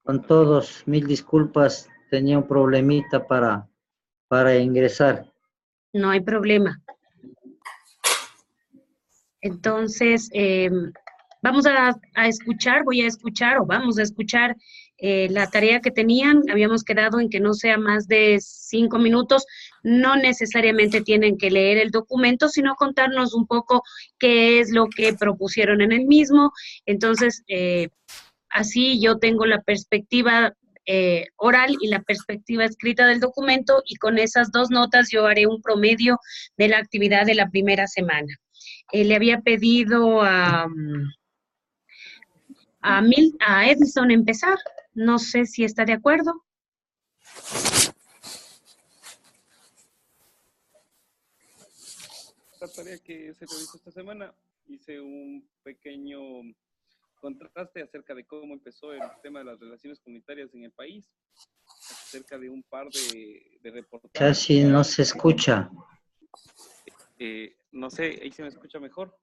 Con todos, mil disculpas, tenía un problemita para ingresar. No hay problema. Entonces, vamos a escuchar, voy a escuchar o vamos a escuchar la tarea que tenían. Habíamos quedado en que no sea más de 5 minutos. No necesariamente tienen que leer el documento, sino contarnos un poco qué es lo que propusieron en el mismo. Entonces, así yo tengo la perspectiva oral y la perspectiva escrita del documento y con esas dos notas yo haré un promedio de la actividad de la primera semana. Le había pedido a Edison empezar. No sé si está de acuerdo. La tarea que se realizó esta semana, hice un pequeño contraste acerca de cómo empezó el tema de las relaciones comunitarias en el país, acerca de un par de reportajes. Casi no se escucha. No sé, ahí se me escucha mejor.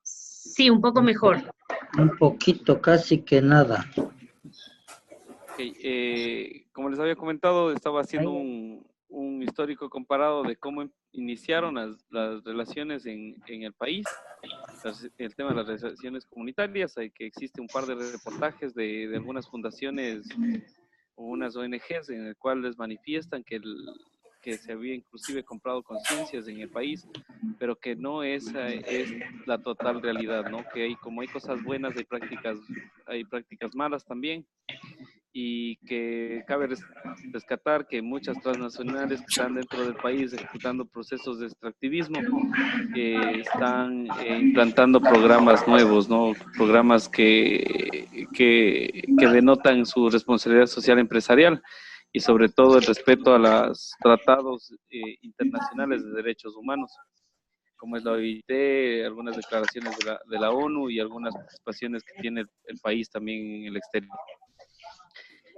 Sí, un poco mejor. Un poquito, casi que nada. Okay, como les había comentado, estaba haciendo un histórico comparado de cómo iniciaron las relaciones en el país, el tema de las relaciones comunitarias. Hay que existe un par de reportajes de algunas fundaciones o unas ONGs en el cual les manifiestan que se había inclusive comprado conciencias en el país, pero que no es la total realidad, ¿no? Que como hay cosas buenas, hay prácticas malas también, y que cabe rescatar que muchas transnacionales que están dentro del país ejecutando procesos de extractivismo están implantando programas nuevos, ¿no? Programas que denotan su responsabilidad social empresarial y sobre todo el respeto a los tratados internacionales de derechos humanos, como es la OIT, algunas declaraciones de la ONU y algunas participaciones que tiene el país también en el exterior.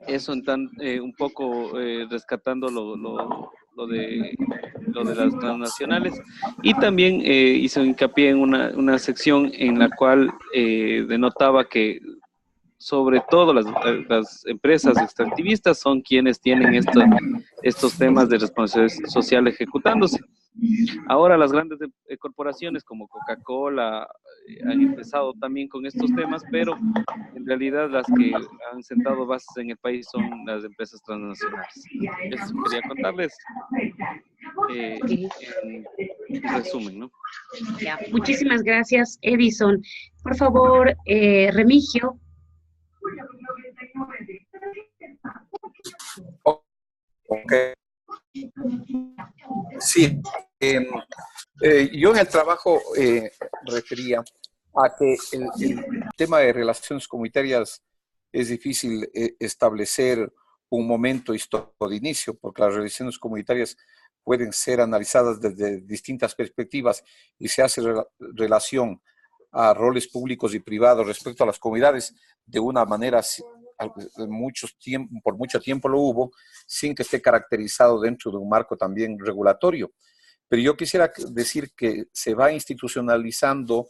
Eso un poco rescatando lo de las transnacionales, y también hizo hincapié en una sección en la cual denotaba que sobre todo las empresas extractivistas son quienes tienen estos temas de responsabilidad social ejecutándose. Ahora las grandes corporaciones como Coca-Cola han empezado también con estos temas, pero en realidad las que han sentado bases en el país son las empresas transnacionales. Eso quería contarles en resumen, ¿no? Ya, muchísimas gracias, Edison. Por favor, Remigio. Ok. Sí. Yo en el trabajo refería a que el tema de relaciones comunitarias es difícil establecer un momento histórico de inicio, porque las relaciones comunitarias pueden ser analizadas desde distintas perspectivas y se hace relación a roles públicos y privados respecto a las comunidades de una manera, por mucho tiempo lo hubo, sin que esté caracterizado dentro de un marco también regulatorio. Pero yo quisiera decir que se va institucionalizando.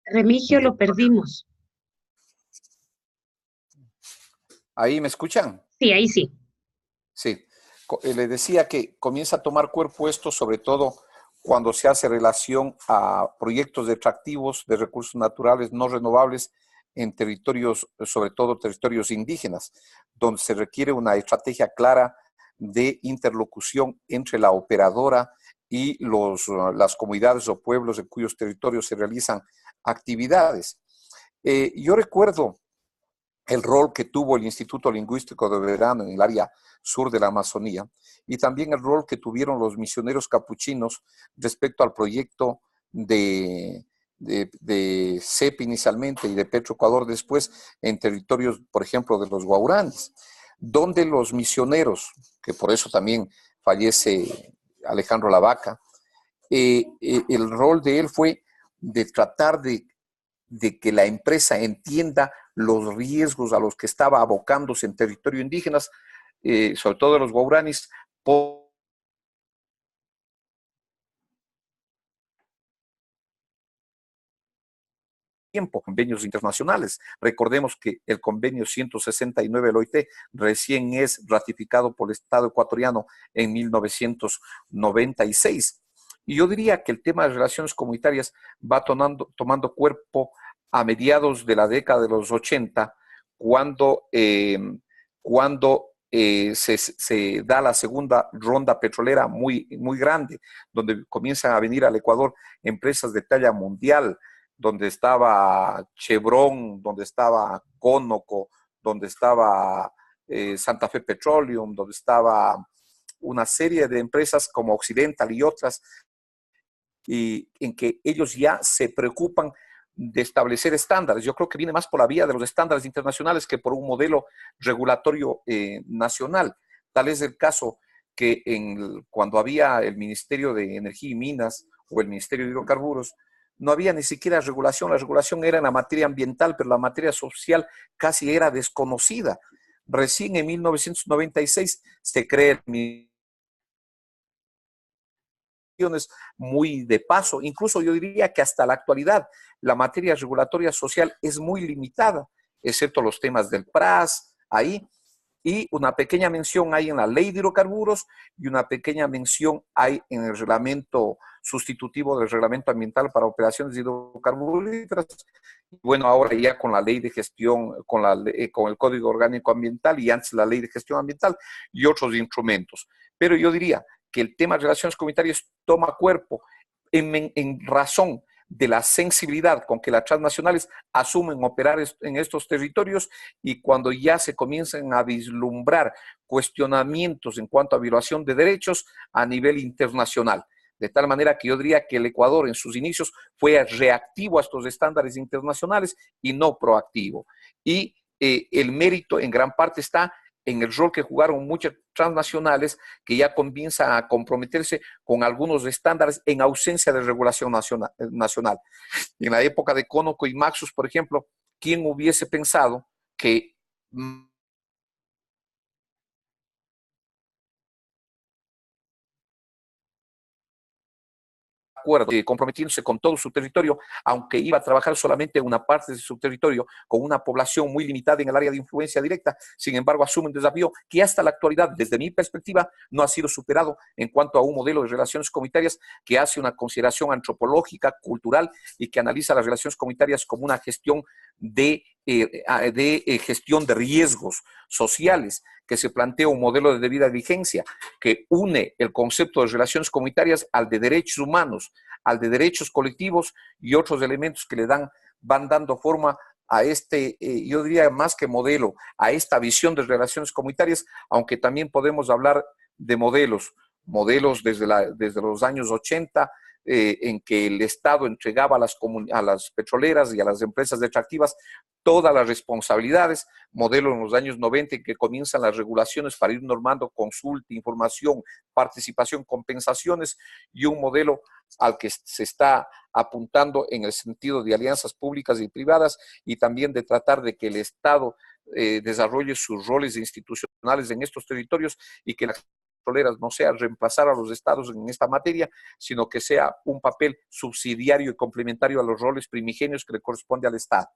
Remigio, lo perdimos. ¿Ahí me escuchan? Sí, ahí sí. Sí. Le decía que comienza a tomar cuerpo esto, sobre todo cuando se hace relación a proyectos de extractivos de recursos naturales no renovables en territorios, sobre todo territorios indígenas, donde se requiere una estrategia clara de interlocución entre la operadora y las comunidades o pueblos en cuyos territorios se realizan actividades. Yo recuerdo el rol que tuvo el Instituto Lingüístico de Verano en el área sur de la Amazonía, y también el rol que tuvieron los misioneros capuchinos respecto al proyecto de CEP inicialmente y de Petroecuador después en territorios, por ejemplo, de los guauranes, donde los misioneros, que por eso también fallece Alejandro Lavaca, el rol de él fue de tratar de que la empresa entienda los riesgos a los que estaba abocándose en territorio indígenas, sobre todo de los guauranis, por tiempo, convenios internacionales. Recordemos que el convenio 169 del OIT recién es ratificado por el Estado ecuatoriano en 1996. Y yo diría que el tema de relaciones comunitarias va tomando cuerpo a mediados de la década de los 80, cuando se da la segunda ronda petrolera muy grande, donde comienzan a venir al Ecuador empresas de talla mundial, donde estaba Chevron, donde estaba Conoco, donde estaba Santa Fe Petroleum, donde estaba una serie de empresas como Occidental y otras, y en que ellos ya se preocupan de establecer estándares. Yo creo que viene más por la vía de los estándares internacionales que por un modelo regulatorio nacional. Tal es el caso que cuando había el Ministerio de Energía y Minas o el Ministerio de Hidrocarburos, no había ni siquiera regulación. La regulación era en la materia ambiental, pero la materia social casi era desconocida. Recién en 1996 se crea el Ministerio muy de paso. Incluso yo diría que hasta la actualidad la materia regulatoria social es muy limitada, excepto los temas del PRAS, ahí, y una pequeña mención hay en la ley de hidrocarburos y una pequeña mención hay en el reglamento sustitutivo del reglamento ambiental para operaciones de hidrocarburíferas. Bueno, ahora ya con la ley de gestión, con el Código Orgánico Ambiental y antes la ley de gestión ambiental y otros instrumentos. Pero yo diría que el tema de relaciones comunitarias toma cuerpo en razón de la sensibilidad con que las transnacionales asumen operar en estos territorios y cuando ya se comienzan a vislumbrar cuestionamientos en cuanto a violación de derechos a nivel internacional. De tal manera que yo diría que el Ecuador en sus inicios fue reactivo a estos estándares internacionales y no proactivo. Y el mérito en gran parte está en el rol que jugaron muchas transnacionales que ya comienzan a comprometerse con algunos estándares en ausencia de regulación nacional. En la época de Conoco y Maxus, por ejemplo, ¿quién hubiese pensado que comprometiéndose con todo su territorio, aunque iba a trabajar solamente en una parte de su territorio, con una población muy limitada en el área de influencia directa, sin embargo asume un desafío que hasta la actualidad, desde mi perspectiva, no ha sido superado en cuanto a un modelo de relaciones comunitarias que hace una consideración antropológica, cultural y que analiza las relaciones comunitarias como una gestión de gestión de riesgos sociales, que se plantea un modelo de debida diligencia, que une el concepto de relaciones comunitarias al de derechos humanos, al de derechos colectivos y otros elementos que van dando forma a yo diría más que modelo, a esta visión de relaciones comunitarias, aunque también podemos hablar de modelos desde los años 80, en que el Estado entregaba a las petroleras y a las empresas extractivas todas las responsabilidades, modelo en los años 90 en que comienzan las regulaciones para ir normando consulta, información, participación, compensaciones, y un modelo al que se está apuntando en el sentido de alianzas públicas y privadas y también de tratar de que el Estado desarrolle sus roles institucionales en estos territorios y que las petroleras no sea reemplazar a los estados en esta materia, sino que sea un papel subsidiario y complementario a los roles primigenios que le corresponde al Estado.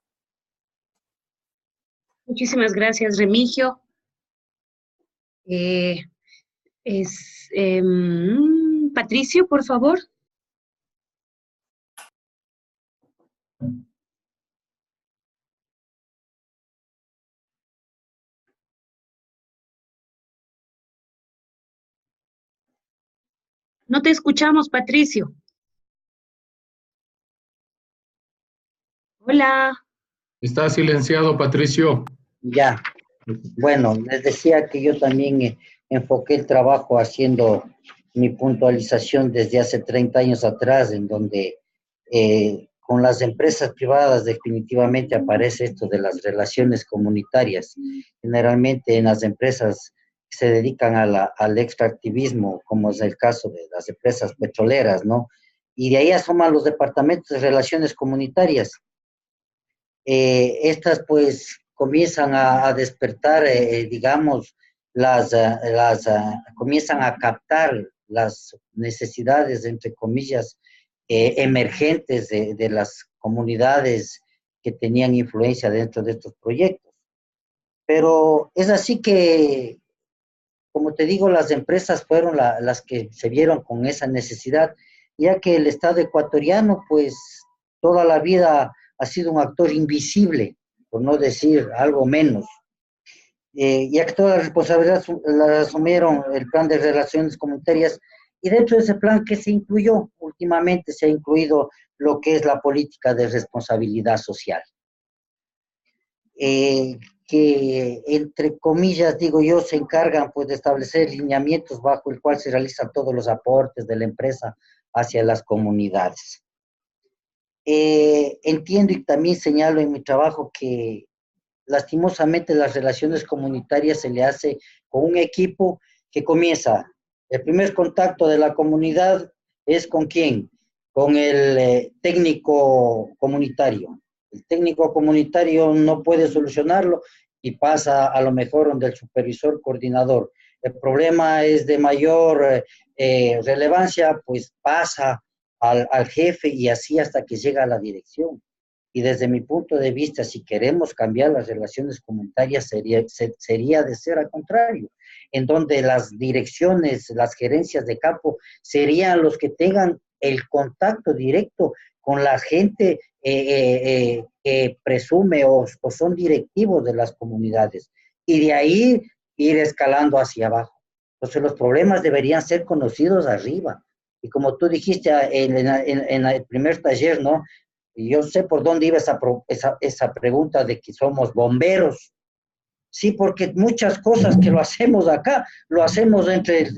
Muchísimas gracias, Remigio. Patricio, por favor. No te escuchamos, Patricio. Hola. Está silenciado, Patricio. Ya. Bueno, les decía que yo también enfoqué el trabajo haciendo mi puntualización desde hace 30 años atrás, en donde con las empresas privadas definitivamente aparece esto de las relaciones comunitarias. Generalmente en las empresas que se dedican al extractivismo, como es el caso de las empresas petroleras, ¿no? Y de ahí asoman los departamentos de relaciones comunitarias. Estas pues comienzan a despertar, digamos, comienzan a captar las necesidades, entre comillas, emergentes de las comunidades que tenían influencia dentro de estos proyectos. Pero es así que, como te digo, las empresas fueron las que se vieron con esa necesidad, ya que el Estado ecuatoriano, pues, toda la vida ha sido un actor invisible, por no decir algo menos. Ya que toda la responsabilidad la asumieron el plan de relaciones comunitarias, y dentro de ese plan que se incluyó, últimamente se ha incluido lo que es la política de responsabilidad social. Que entre comillas, digo yo, se encargan pues de establecer lineamientos bajo el cual se realizan todos los aportes de la empresa hacia las comunidades. Entiendo y también señalo en mi trabajo que lastimosamente las relaciones comunitarias se le hace con un equipo que comienza, el primer contacto de la comunidad es ¿con quién? Con el técnico comunitario. El técnico comunitario no puede solucionarlo y pasa a lo mejor donde el supervisor coordinador. El problema es de mayor relevancia, pues pasa al jefe y así hasta que llega a la dirección. Y desde mi punto de vista, si queremos cambiar las relaciones comunitarias, sería de ser al contrario, en donde las direcciones, las gerencias de campo, serían los que tengan el contacto directo con la gente que presume o son directivos de las comunidades, y de ahí ir escalando hacia abajo. Entonces los problemas deberían ser conocidos arriba. Y como tú dijiste en el primer taller, ¿no? Y yo sé por dónde iba esa pregunta de que somos bomberos. Sí, porque muchas cosas que lo hacemos acá, lo hacemos entre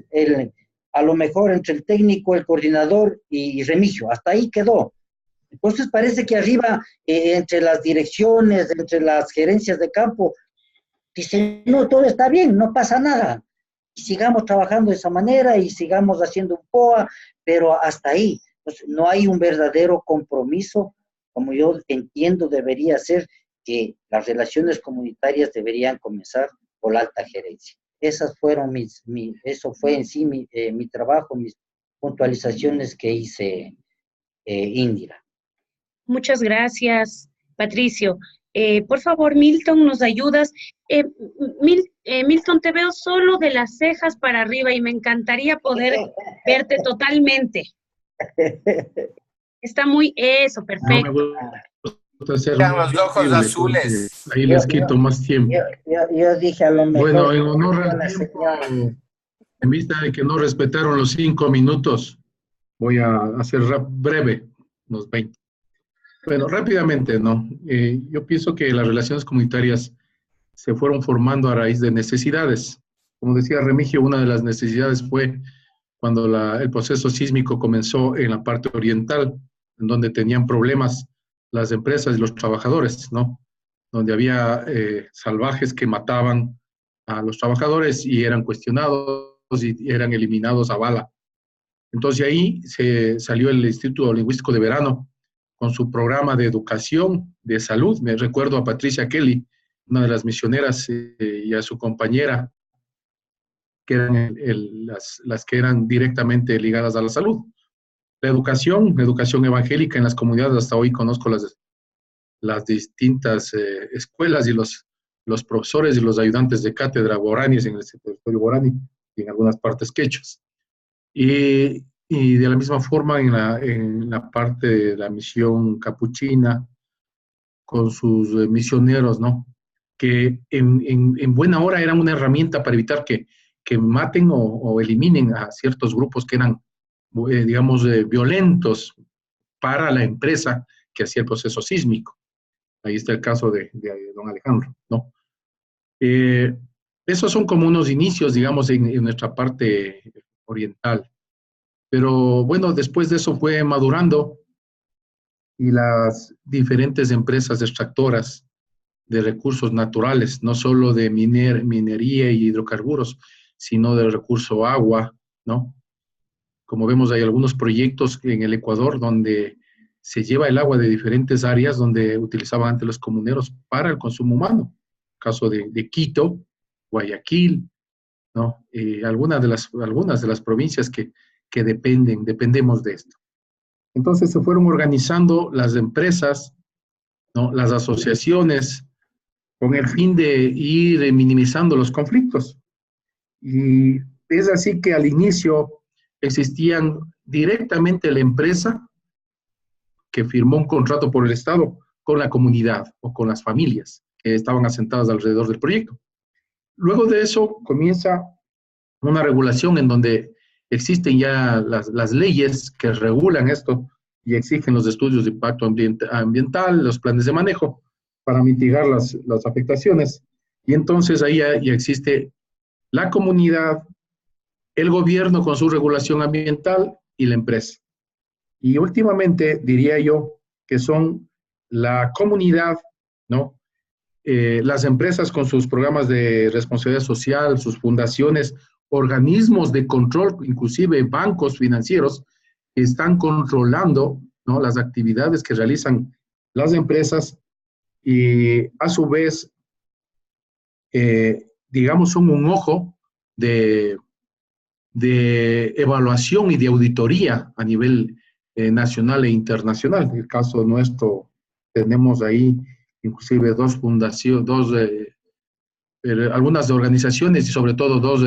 a lo mejor entre el técnico, el coordinador y Remigio. Hasta ahí quedó. Entonces parece que arriba, entre las direcciones, entre las gerencias de campo, dicen, no, todo está bien, no pasa nada. Y sigamos trabajando de esa manera y sigamos haciendo un POA, pero hasta ahí. Entonces, no hay un verdadero compromiso, como yo entiendo debería ser, que las relaciones comunitarias deberían comenzar por la alta gerencia. Esas fueron eso fue en sí mi trabajo, mis puntualizaciones que hice, Indira. Muchas gracias, Patricio. Por favor, Milton, ¿nos ayudas? Milton, te veo solo de las cejas para arriba y me encantaría poder verte totalmente. Está muy eso, perfecto. Los ojos azules. Ahí les quito más tiempo. Yo dije a lo mejor. Bueno, en honor al tiempo, en vista de que no respetaron los 5 minutos, voy a hacer breve, unos 20. Bueno, rápidamente, ¿no? Yo pienso que las relaciones comunitarias se fueron formando a raíz de necesidades. Como decía Remigio, una de las necesidades fue cuando el proceso sísmico comenzó en la parte oriental, en donde tenían problemas las empresas y los trabajadores, ¿no? Donde había salvajes que mataban a los trabajadores y eran cuestionados y eran eliminados a bala. Entonces ahí se salió el Instituto Lingüístico de Verano con su programa de educación, de salud. Me recuerdo a Patricia Kelly, una de las misioneras, y a su compañera, que eran las que eran directamente ligadas a la salud. La educación evangélica en las comunidades, hasta hoy conozco las distintas escuelas y los profesores y los ayudantes de cátedra guaraníes en el territorio guaraní y en algunas partes quechuas. Y de la misma forma en la parte de la misión capuchina, con sus misioneros, ¿no? Que en buena hora eran una herramienta para evitar que maten o eliminen a ciertos grupos que eran, digamos, violentos para la empresa que hacía el proceso sísmico. Ahí está el caso de don Alejandro, ¿no? Esos son como unos inicios, digamos, en nuestra parte oriental. Pero bueno, después de eso fue madurando y las diferentes empresas extractoras de recursos naturales, no solo de minería y hidrocarburos, sino del recurso agua, ¿no? Como vemos, hay algunos proyectos en el Ecuador donde se lleva el agua de diferentes áreas donde utilizaban antes los comuneros para el consumo humano. Caso de Quito, Guayaquil, ¿no? Algunas de las provincias que dependemos de esto. Entonces se fueron organizando las empresas ¿no? Las asociaciones, con el fin de ir minimizando los conflictos. Y es así que al inicio existían directamente la empresa que firmó un contrato por el Estado con la comunidad o con las familias que estaban asentadas alrededor del proyecto. Luego de eso comienza una regulación en donde existen ya las leyes que regulan esto y exigen los estudios de impacto ambiental, los planes de manejo para mitigar las afectaciones. Y entonces ahí ya existe la comunidad, el gobierno con su regulación ambiental y la empresa. Y últimamente diría yo que son la comunidad, ¿no? Las empresas con sus programas de responsabilidad social, sus fundaciones, organismos de control, inclusive bancos financieros, que están controlando, ¿no?, las actividades que realizan las empresas y a su vez, digamos, son un ojo de evaluación y de auditoría a nivel nacional e internacional. En el caso nuestro, tenemos ahí inclusive dos fundaciones, algunas organizaciones y sobre todo dos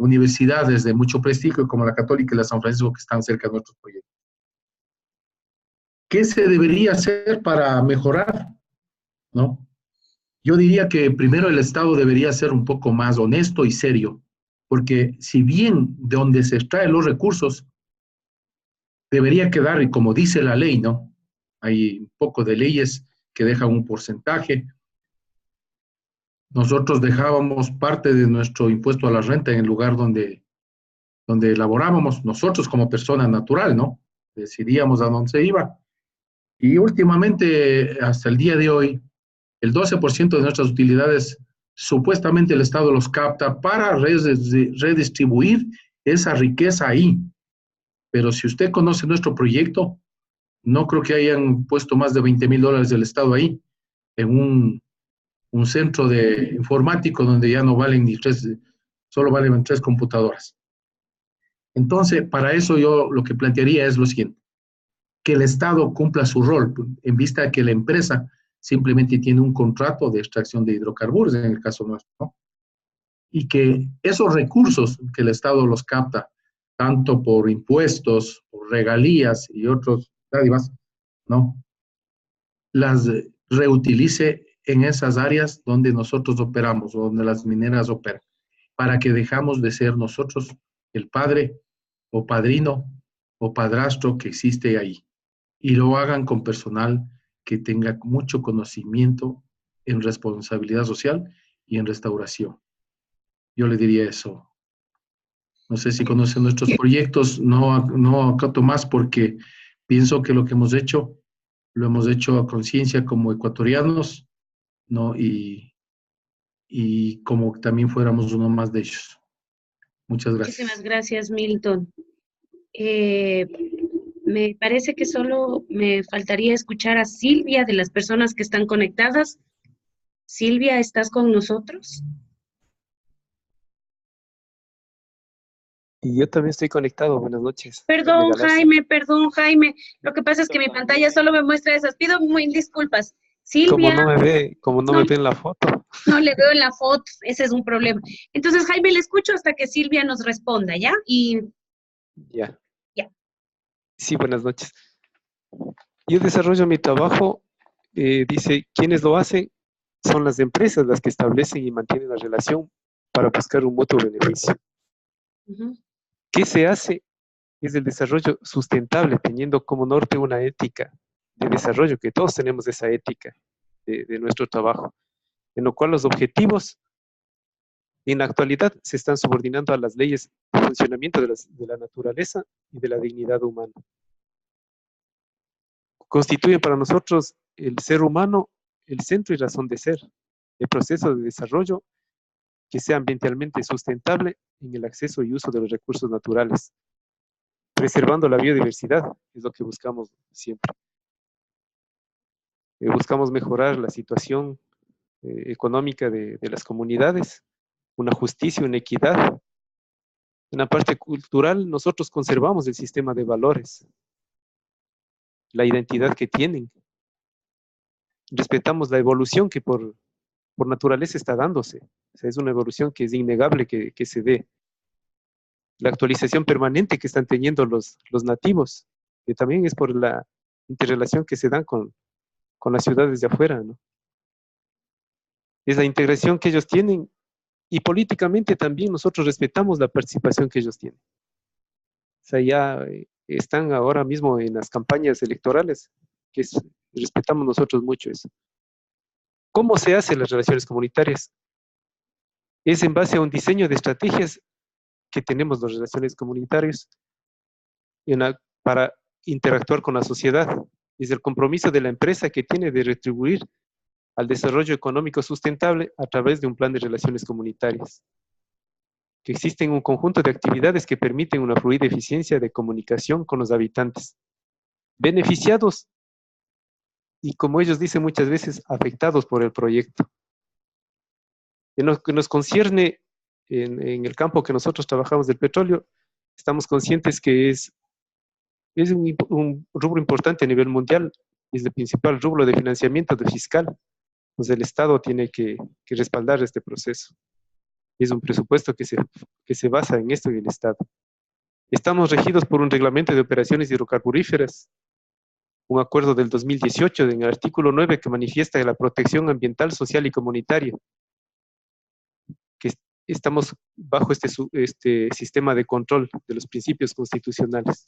universidades de mucho prestigio como la Católica y la San Francisco que están cerca de nuestros proyectos. ¿Qué se debería hacer para mejorar? ¿No? Yo diría que primero el Estado debería ser un poco más honesto y serio, porque si bien de donde se extraen los recursos debería quedar, y como dice la ley, ¿no? Hay un poco de leyes que dejan un porcentaje. Nosotros dejábamos parte de nuestro impuesto a la renta en el lugar donde elaborábamos, nosotros como persona natural, ¿no? Decidíamos a dónde se iba. Y últimamente, hasta el día de hoy, el 12% de nuestras utilidades, supuestamente el Estado los capta para redistribuir esa riqueza ahí. Pero si usted conoce nuestro proyecto, no creo que hayan puesto más de $20,000 del Estado ahí, en un centro de informático donde ya no valen ni solo valen 3 computadoras. Entonces, para eso yo lo que plantearía es lo siguiente, que el Estado cumpla su rol, en vista de que la empresa simplemente tiene un contrato de extracción de hidrocarburos, en el caso nuestro, ¿no? Y que esos recursos que el Estado los capta, tanto por impuestos, por regalías y otros dádivas, ¿no?, las reutilice en esas áreas donde nosotros operamos o donde las mineras operan, para que dejamos de ser nosotros el padre o padrino o padrastro que existe ahí, y lo hagan con personal que tenga mucho conocimiento en responsabilidad social y en restauración. Yo le diría eso. No sé si conocen nuestros proyectos, no acoto más porque pienso que lo que hemos hecho, lo hemos hecho a conciencia como ecuatorianos, ¿no? Y como también fuéramos uno más de ellos. Muchas gracias. Muchísimas gracias, Milton. Me parece que solo me faltaría escuchar a Silvia de las personas que están conectadas. Silvia, ¿estás con nosotros? Y yo también estoy conectado. Buenas noches. Perdón, Jaime. Lo que pasa es que mi pantalla solo me muestra esas. Pido mil disculpas. Silvia. Como no me ve en la foto. No le veo en la foto, ese es un problema. Entonces, Jaime, le escucho hasta que Silvia nos responda, ¿ya? Ya. Ya. Sí, buenas noches. Yo desarrollo mi trabajo, dice, ¿quiénes lo hacen? Son las empresas las que establecen y mantienen la relación para buscar un mutuo beneficio. ¿Qué se hace? Es el desarrollo sustentable, teniendo como norte una ética de desarrollo, que todos tenemos esa ética de nuestro trabajo, en lo cual los objetivos en la actualidad se están subordinando a las leyes de funcionamiento de la naturaleza y de la dignidad humana. Constituyen para nosotros el ser humano el centro y razón de ser, el proceso de desarrollo que sea ambientalmente sustentable en el acceso y uso de los recursos naturales, preservando la biodiversidad, es lo que buscamos siempre. Buscamos mejorar la situación económica de las comunidades, una justicia, una equidad. En la parte cultural, nosotros conservamos el sistema de valores, la identidad que tienen, respetamos la evolución que por naturaleza está dándose. O sea, es una evolución que es innegable que se dé. La actualización permanente que están teniendo los nativos, que también es por la interrelación que se dan con las ciudades de afuera, ¿no? Es la integración que ellos tienen, y políticamente también nosotros respetamos la participación que ellos tienen. O sea, ya están ahora mismo en las campañas electorales, respetamos nosotros mucho eso. ¿Cómo se hacen las relaciones comunitarias? Es en base a un diseño de estrategias que tenemos las relaciones comunitarias para interactuar con la sociedad. Es el compromiso de la empresa que tiene de retribuir al desarrollo económico sustentable a través de un plan de relaciones comunitarias. Que existen un conjunto de actividades que permiten una fluida eficiencia de comunicación con los habitantes, beneficiados y, como ellos dicen muchas veces, afectados por el proyecto. En lo que nos concierne en el campo que nosotros trabajamos del petróleo, estamos conscientes que es un rubro importante a nivel mundial, es el principal rubro de financiamiento fiscal, pues el Estado tiene que respaldar este proceso. Es un presupuesto que se basa en esto y el Estado. Estamos regidos por un reglamento de operaciones hidrocarburíferas, un acuerdo del 2018 en el artículo 9 que manifiesta la protección ambiental, social y comunitaria, que estamos bajo este sistema de control de los principios constitucionales.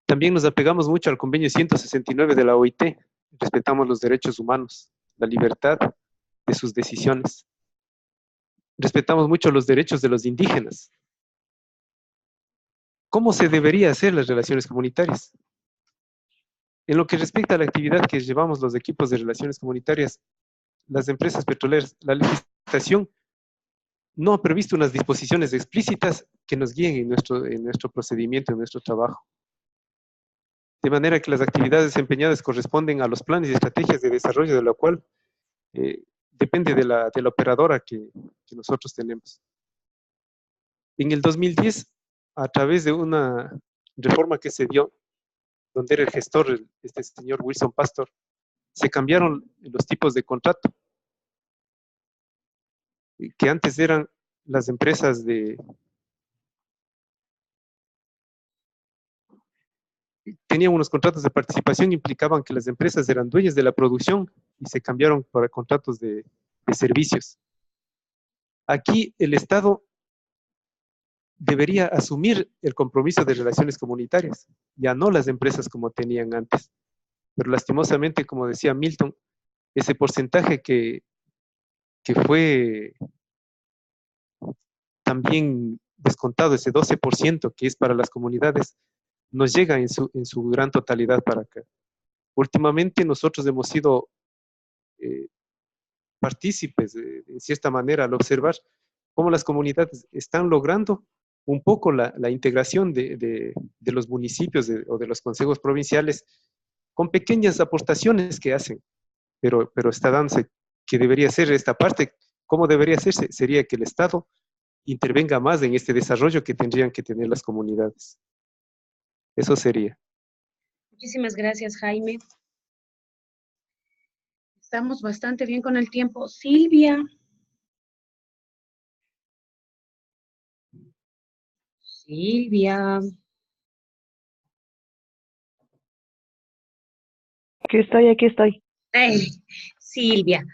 También nos apegamos mucho al convenio 169 de la OIT, respetamos los derechos humanos, la libertad de sus decisiones. Respetamos mucho los derechos de los indígenas. ¿Cómo se debería hacer las relaciones comunitarias? En lo que respecta a la actividad que llevamos los equipos de relaciones comunitarias, las empresas petroleras, la legislación no ha previsto unas disposiciones explícitas que nos guíen en nuestro procedimiento, en nuestro trabajo. De manera que las actividades desempeñadas corresponden a los planes y estrategias de desarrollo, de lo cual depende de la operadora que nosotros tenemos. En el 2010, a través de una reforma que se dio, donde era el gestor, este señor Wilson Pastor, se cambiaron los tipos de contrato, que antes eran las empresas tenían unos contratos de participación, implicaban que las empresas eran dueñas de la producción y se cambiaron para contratos de servicios. Aquí el Estado debería asumir el compromiso de relaciones comunitarias, ya no las empresas como tenían antes. Pero lastimosamente, como decía Milton, ese porcentaje que fue también descontado, ese 12% que es para las comunidades, nos llega en su gran totalidad para acá. Últimamente nosotros hemos sido partícipes, de cierta manera, al observar cómo las comunidades están logrando un poco la integración de los municipios o de los consejos provinciales con pequeñas aportaciones que hacen, pero está dándose que debería ser esta parte. ¿Cómo debería hacerse? Sería que el Estado intervenga más en este desarrollo que tendrían que tener las comunidades. Eso sería. Muchísimas gracias, Jaime. Estamos bastante bien con el tiempo. Silvia. Silvia. Aquí estoy. Silvia,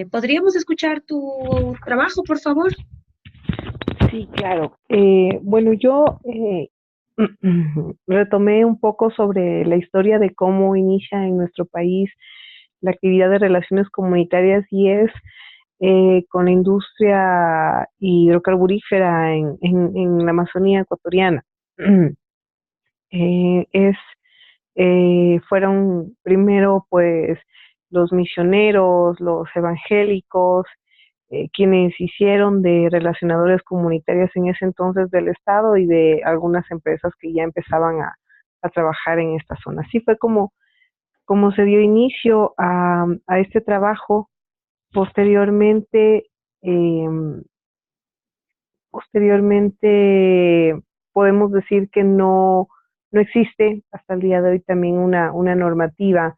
¿podríamos escuchar tu trabajo, por favor? Sí, claro. Bueno, yo retomé un poco sobre la historia de cómo inicia en nuestro país la actividad de relaciones comunitarias, y es con la industria hidrocarburífera en la Amazonía ecuatoriana. Fueron primero pues los misioneros, los evangélicos, quienes hicieron de relacionadores comunitarios en ese entonces del Estado y de algunas empresas que ya empezaban a trabajar en esta zona. Así fue como se dio inicio a este trabajo. Posteriormente podemos decir que no existe hasta el día de hoy también una normativa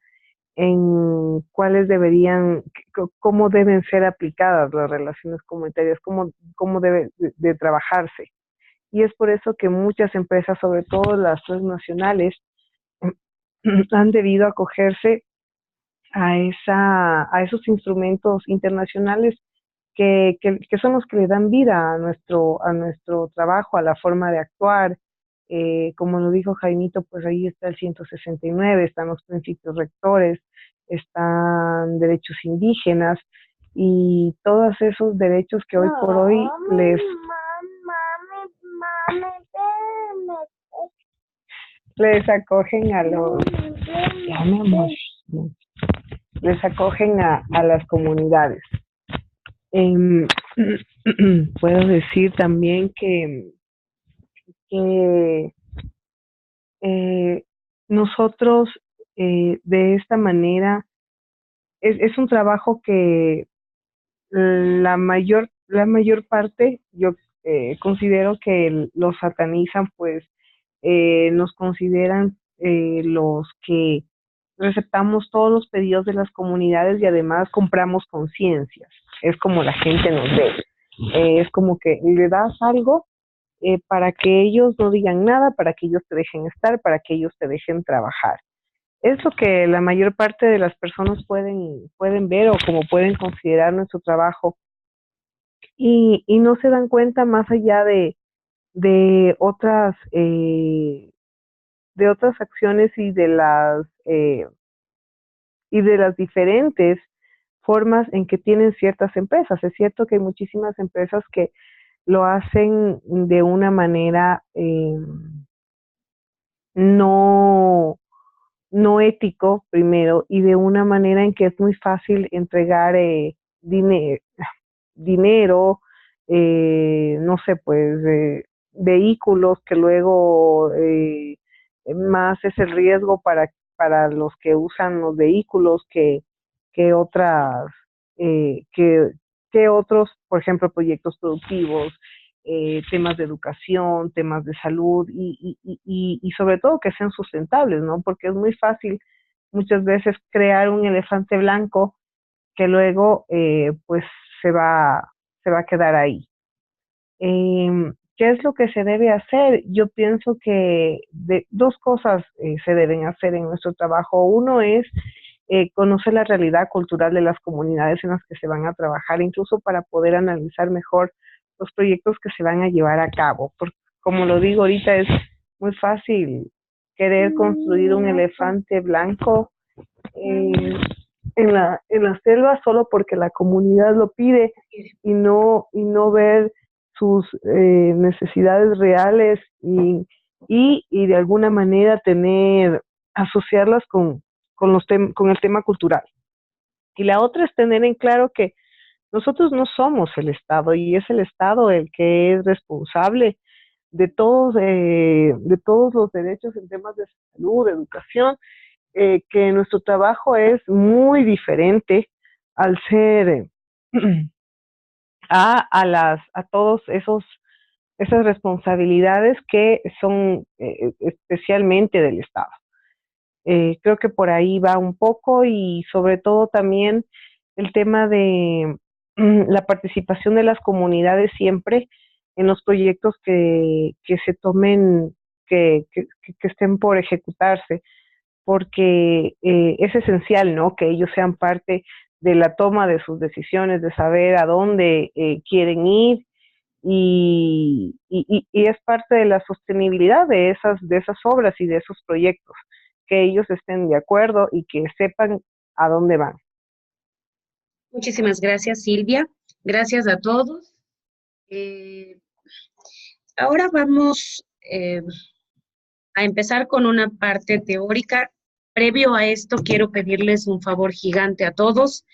en cuáles deberían, cómo deben ser aplicadas las relaciones comunitarias, cómo debe de trabajarse. Y es por eso que muchas empresas, sobre todo las transnacionales, han debido acogerse a esos instrumentos internacionales que son los que le dan vida a nuestro trabajo, a la forma de actuar. Como lo dijo Jaimito, pues ahí está el 169, están los principios rectores, están derechos indígenas y todos esos derechos que hoy por hoy les acogen a los, ya, mi amor, les acogen a las comunidades. Puedo decir también que nosotros de esta manera es un trabajo que la mayor parte yo considero que los satanizan, pues nos consideran los que receptamos todos los pedidos de las comunidades y además compramos conciencias. Es como la gente nos ve. Es como que le das algo para que ellos no digan nada, para que ellos te dejen estar, para que ellos te dejen trabajar. Es lo que la mayor parte de las personas pueden ver o como pueden considerar nuestro trabajo. Y no se dan cuenta más allá de otras acciones y de las diferentes formas en que tienen ciertas empresas. Es cierto que hay muchísimas empresas que lo hacen de una manera no ético primero y de una manera en que es muy fácil entregar dinero, no sé, pues vehículos que luego más es el riesgo para los que usan los vehículos que otras, que otros, por ejemplo, proyectos productivos, temas de educación, temas de salud y sobre todo que sean sustentables, ¿no? Porque es muy fácil muchas veces crear un elefante blanco que luego pues se va a quedar ahí. ¿Qué es lo que se debe hacer? Yo pienso que dos cosas se deben hacer en nuestro trabajo. Uno es conocer la realidad cultural de las comunidades en las que se van a trabajar, incluso para poder analizar mejor los proyectos que se van a llevar a cabo. Porque, como lo digo ahorita, es muy fácil querer construir un elefante blanco en la selva solo porque la comunidad lo pide y no ver sus necesidades reales y de alguna manera asociarlas con el tema cultural. Y la otra es tener en claro que nosotros no somos el Estado y es el Estado el que es responsable de todos los derechos en temas de salud, de educación, que nuestro trabajo es muy diferente al ser a todos esas responsabilidades que son especialmente del Estado. Creo que por ahí va un poco y sobre todo también el tema de la participación de las comunidades siempre en los proyectos que se tomen, que estén por ejecutarse, porque es esencial, ¿no? Que ellos sean parte de la toma de sus decisiones, de saber a dónde quieren ir y es parte de la sostenibilidad de esas obras y de esos proyectos, que ellos estén de acuerdo y que sepan a dónde van. Muchísimas gracias, Silvia. Gracias a todos. Ahora vamos a empezar con una parte teórica. Previo a esto, quiero pedirles un favor gigante a todos.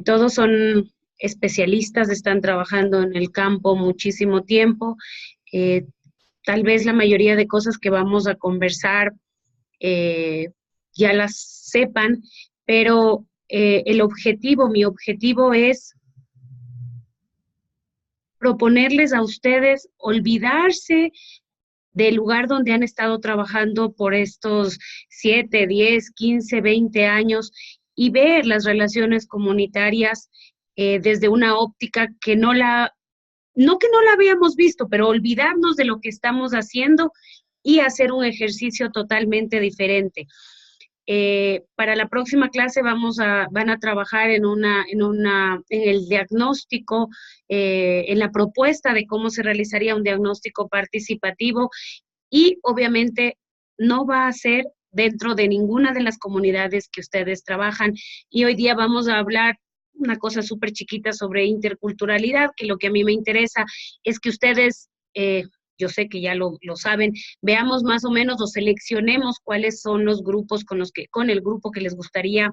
Todos son especialistas, están trabajando en el campo muchísimo tiempo. Tal vez la mayoría de cosas que vamos a conversar ya las sepan, pero mi objetivo es proponerles a ustedes olvidarse del lugar donde han estado trabajando por estos 7, 10, 15, 20 años y ver las relaciones comunitarias desde una óptica que no la habíamos visto, pero olvidarnos de lo que estamos haciendo y hacer un ejercicio totalmente diferente. Para la próxima clase van a trabajar en el diagnóstico, en la propuesta de cómo se realizaría un diagnóstico participativo y obviamente no va a ser dentro de ninguna de las comunidades que ustedes trabajan. Y hoy día vamos a hablar una cosa súper chiquita sobre interculturalidad, que lo que a mí me interesa es que ustedes, yo sé que ya lo saben, veamos más o menos o seleccionemos cuáles son los grupos con el grupo que les gustaría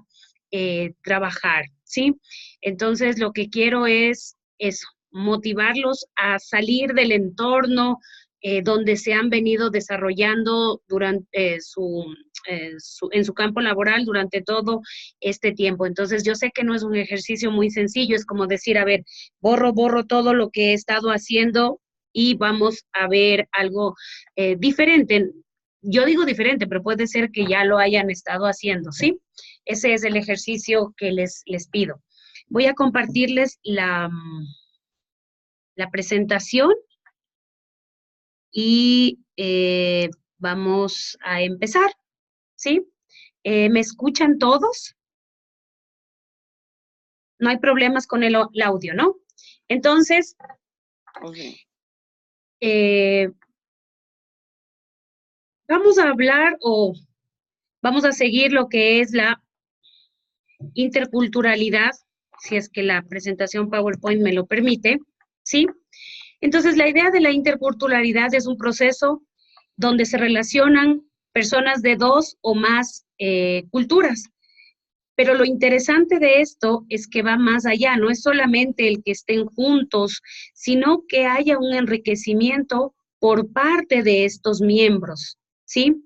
trabajar, ¿sí? Entonces, lo que quiero es eso, motivarlos a salir del entorno donde se han venido desarrollando durante en su campo laboral durante todo este tiempo. Entonces, yo sé que no es un ejercicio muy sencillo, es como decir, a ver, borro todo lo que he estado haciendo y vamos a ver algo diferente. Yo digo diferente, pero puede ser que ya lo hayan estado haciendo, ¿sí? Ese es el ejercicio que les pido. Voy a compartirles la presentación y vamos a empezar, ¿sí? ¿Me escuchan todos? No hay problemas con el audio, ¿no? Entonces, Okay. Vamos a hablar o vamos a seguir lo que es la interculturalidad, si es que la presentación PowerPoint me lo permite, ¿sí? Entonces, la idea de la interculturalidad es un proceso donde se relacionan personas de dos o más culturas. Pero lo interesante de esto es que va más allá, no es solamente el que estén juntos, sino que haya un enriquecimiento por parte de estos miembros, ¿sí?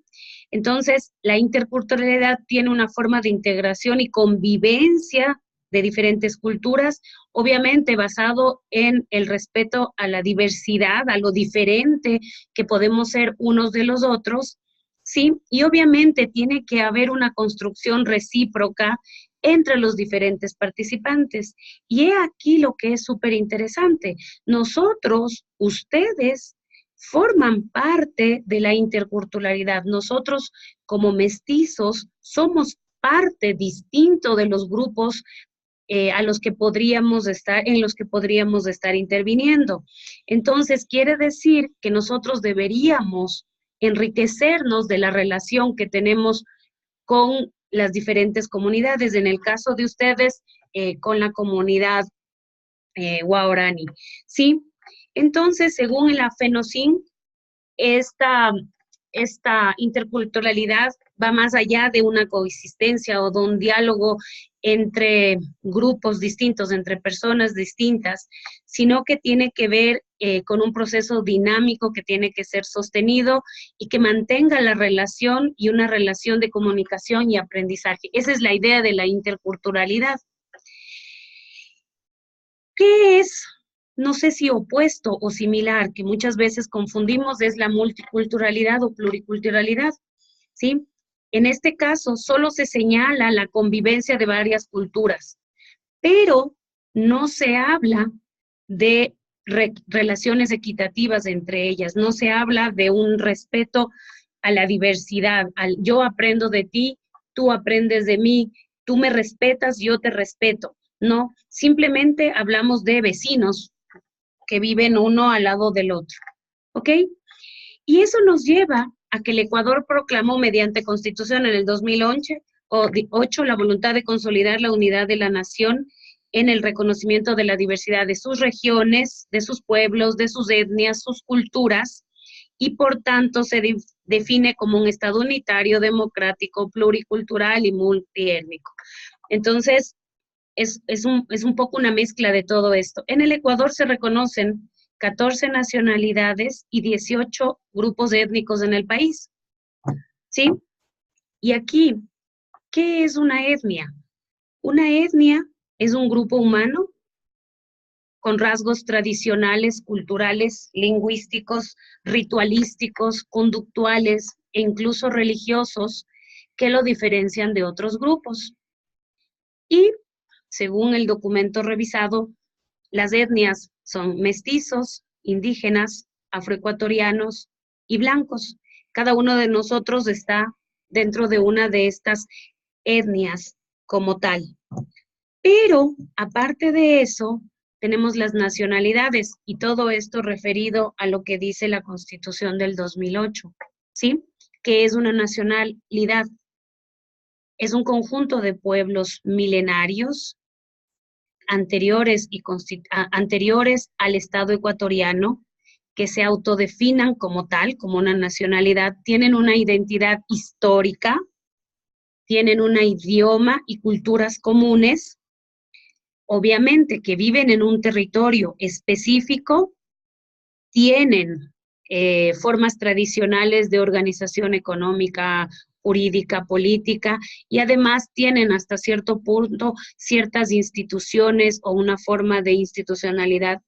Entonces, la interculturalidad tiene una forma de integración y convivencia de diferentes culturas, obviamente basado en el respeto a la diversidad, a lo diferente que podemos ser unos de los otros, ¿sí? Y obviamente tiene que haber una construcción recíproca entre los diferentes participantes. Y he aquí lo que es súper interesante. Nosotros, ustedes, forman parte de la interculturalidad. Nosotros, como mestizos, somos parte distinto de los grupos en los que podríamos estar interviniendo. Entonces, quiere decir que nosotros deberíamos enriquecernos de la relación que tenemos con las diferentes comunidades, en el caso de ustedes, con la comunidad Waorani, ¿sí? Entonces, según la FENOCIN, esta interculturalidad va más allá de una coexistencia o de un diálogo entre grupos distintos, entre personas distintas, sino que tiene que ver con un proceso dinámico que tiene que ser sostenido y que mantenga la relación y una relación de comunicación y aprendizaje. Esa es la idea de la interculturalidad. ¿Qué es? No sé si opuesto o similar, que muchas veces confundimos, es la multiculturalidad o pluriculturalidad, ¿sí? En este caso, solo se señala la convivencia de varias culturas, pero no se habla de relaciones equitativas entre ellas, no se habla de un respeto a la diversidad, al yo aprendo de ti, tú aprendes de mí, tú me respetas, yo te respeto. No, simplemente hablamos de vecinos que viven uno al lado del otro, ¿ok? Y eso nos lleva a que el Ecuador proclamó mediante Constitución en el 2008 la voluntad de consolidar la unidad de la nación en el reconocimiento de la diversidad de sus regiones, de sus pueblos, de sus etnias, sus culturas, y por tanto se define como un Estado unitario, democrático, pluricultural y multiétnico. Entonces, es un poco una mezcla de todo esto. En el Ecuador se reconocen 14 nacionalidades y 18 grupos étnicos en el país, ¿sí? Y aquí, ¿qué es una etnia? Una etnia es un grupo humano con rasgos tradicionales, culturales, lingüísticos, ritualísticos, conductuales e incluso religiosos que lo diferencian de otros grupos. Y, según el documento revisado, las etnias son mestizos, indígenas, afroecuatorianos y blancos. Cada uno de nosotros está dentro de una de estas etnias como tal. Pero, aparte de eso, tenemos las nacionalidades y todo esto referido a lo que dice la Constitución del 2008, ¿sí? ¿Qué es una nacionalidad? Es un conjunto de pueblos milenarios anteriores, anteriores al Estado ecuatoriano, que se autodefinan como tal, como una nacionalidad, tienen una identidad histórica, tienen un idioma y culturas comunes, obviamente que viven en un territorio específico, tienen formas tradicionales de organización económica, jurídica, política, y además tienen hasta cierto punto ciertas instituciones o una forma de institucionalidad,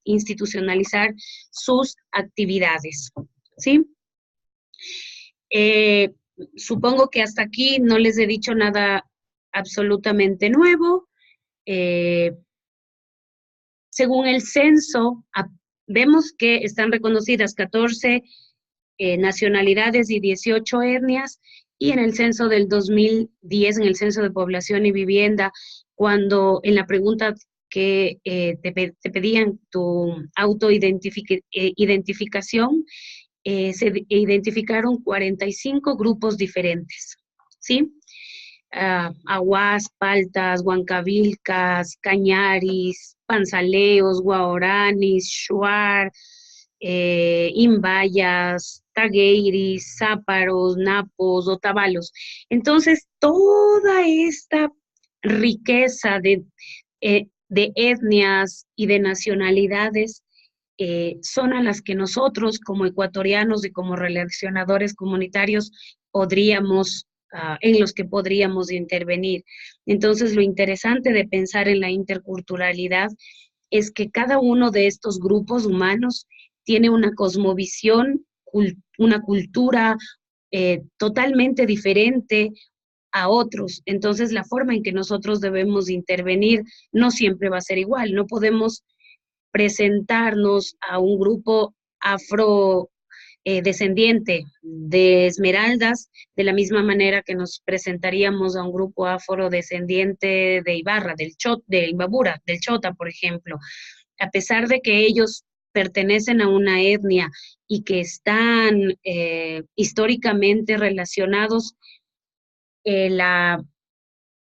institucionalizar sus actividades, ¿sí? Supongo que hasta aquí no les he dicho nada absolutamente nuevo. Según el censo, vemos que están reconocidas 14 nacionalidades y 18 etnias, y en el censo del 2010, en el censo de población y vivienda, cuando en la pregunta que te pedían tu autoidentificación, se identificaron 45 grupos diferentes, ¿sí? Aguas, paltas, huancavilcas, cañaris, panzaleos, guaoranis, shuar, imbayas, tagueiris, záparos, napos, otavalos. Entonces, toda esta riqueza de etnias y de nacionalidades son a las que nosotros como ecuatorianos y como relacionadores comunitarios podríamos, en los que podríamos intervenir. Entonces, lo interesante de pensar en la interculturalidad es que cada uno de estos grupos humanos tiene una cosmovisión, una cultura totalmente diferente a otros. Entonces, la forma en que nosotros debemos intervenir no siempre va a ser igual. No podemos presentarnos a un grupo afro descendiente de Esmeraldas de la misma manera que nos presentaríamos a un grupo afrodescendiente de Ibarra, de Imbabura, del Chota, por ejemplo. A pesar de que ellos pertenecen a una etnia y que están históricamente relacionados, la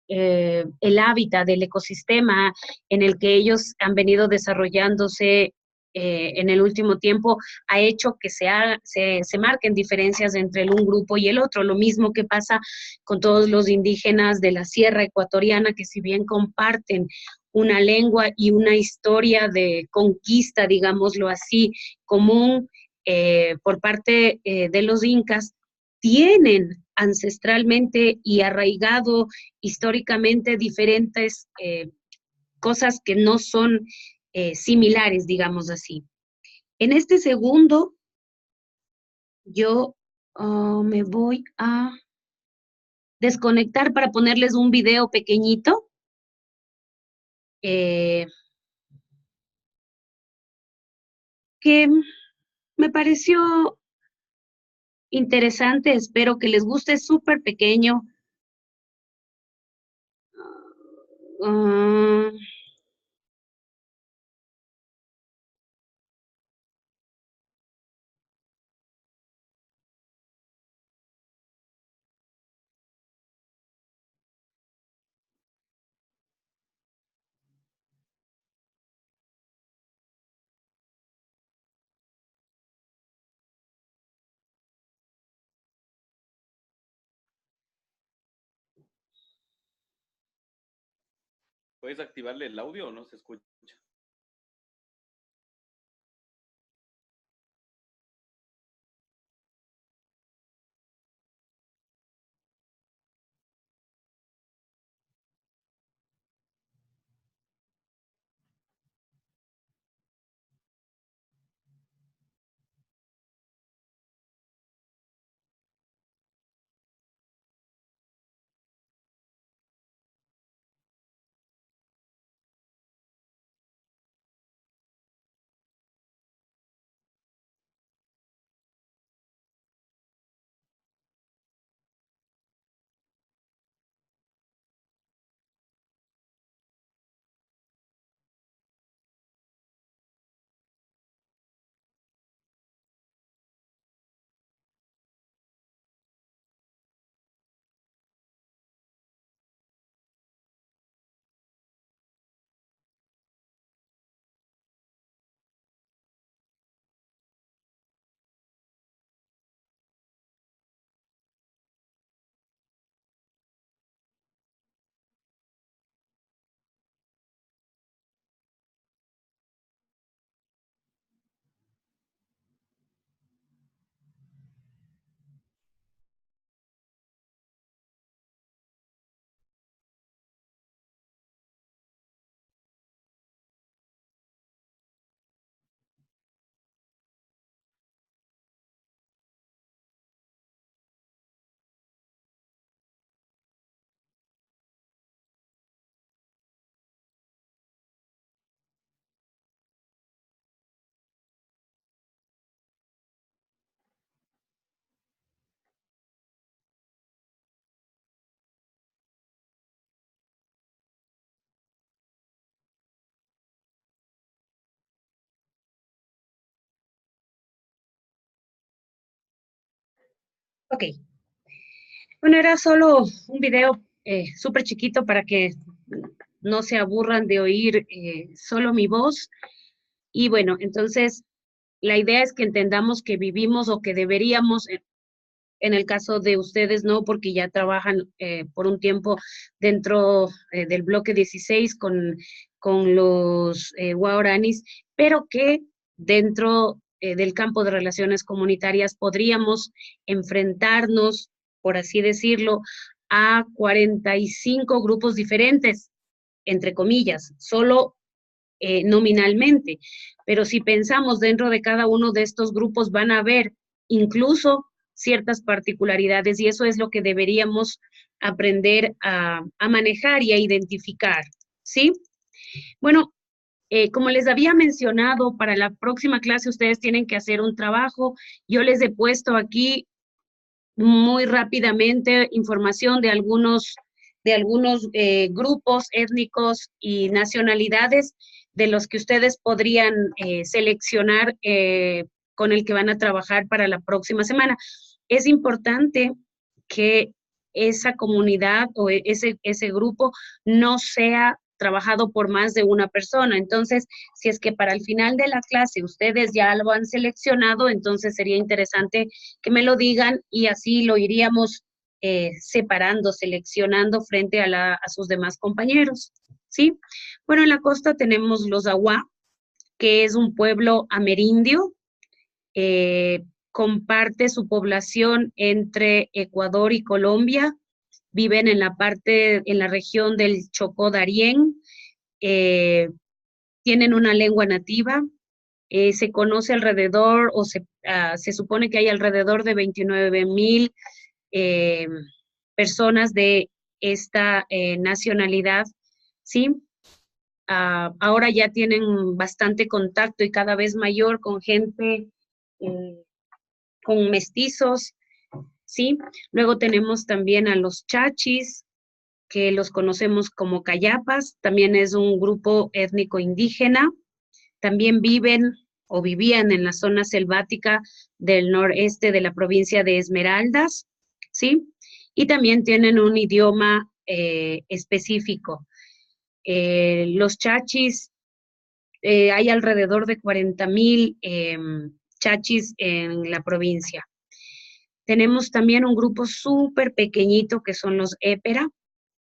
el hábitat del ecosistema en el que ellos han venido desarrollándose en el último tiempo ha hecho que se marquen diferencias entre un grupo y el otro. Lo mismo que pasa con todos los indígenas de la Sierra Ecuatoriana, que si bien comparten una lengua y una historia de conquista, digámoslo así, común por parte de los incas, tienen ancestralmente y arraigado históricamente diferentes cosas que no son similares, digamos así. En este segundo, yo me voy a desconectar para ponerles un video pequeñito. Que me pareció interesante, espero que les guste, es súper pequeño. ¿Puedes activarle el audio o no se escucha? Ok. Bueno, era solo un video súper chiquito para que no se aburran de oír solo mi voz. Y bueno, entonces la idea es que entendamos que vivimos o que deberíamos, en el caso de ustedes no, porque ya trabajan por un tiempo dentro del bloque 16 con los guaraníes, pero que dentro del campo de relaciones comunitarias podríamos enfrentarnos, por así decirlo, a 45 grupos diferentes, entre comillas, solo nominalmente. Pero si pensamos dentro de cada uno de estos grupos van a haber incluso ciertas particularidades y eso es lo que deberíamos aprender a manejar y a identificar, ¿sí? Bueno, como les había mencionado, para la próxima clase ustedes tienen que hacer un trabajo. Yo les he puesto aquí muy rápidamente información de algunos grupos étnicos y nacionalidades de los que ustedes podrían seleccionar con el que van a trabajar para la próxima semana. Es importante que esa comunidad o ese grupo no sea trabajado por más de una persona. Entonces, si es que para el final de la clase ustedes ya lo han seleccionado, entonces sería interesante que me lo digan y así lo iríamos separando, seleccionando frente a sus demás compañeros, ¿sí? Bueno, en la costa tenemos los Aguá, que es un pueblo amerindio, comparte su población entre Ecuador y Colombia, viven en la región del Chocó Darién, tienen una lengua nativa, se conoce alrededor, o se supone que hay alrededor de 29,000 personas de esta nacionalidad, ¿sí? Ahora ya tienen bastante contacto y cada vez mayor con gente, con mestizos, ¿sí? Luego tenemos también a los chachis, que los conocemos como cayapas, también es un grupo étnico indígena, también viven o vivían en la zona selvática del noreste de la provincia de Esmeraldas, ¿sí? Y también tienen un idioma específico. Los chachis, hay alrededor de 40,000 chachis en la provincia. Tenemos también un grupo súper pequeñito que son los épera,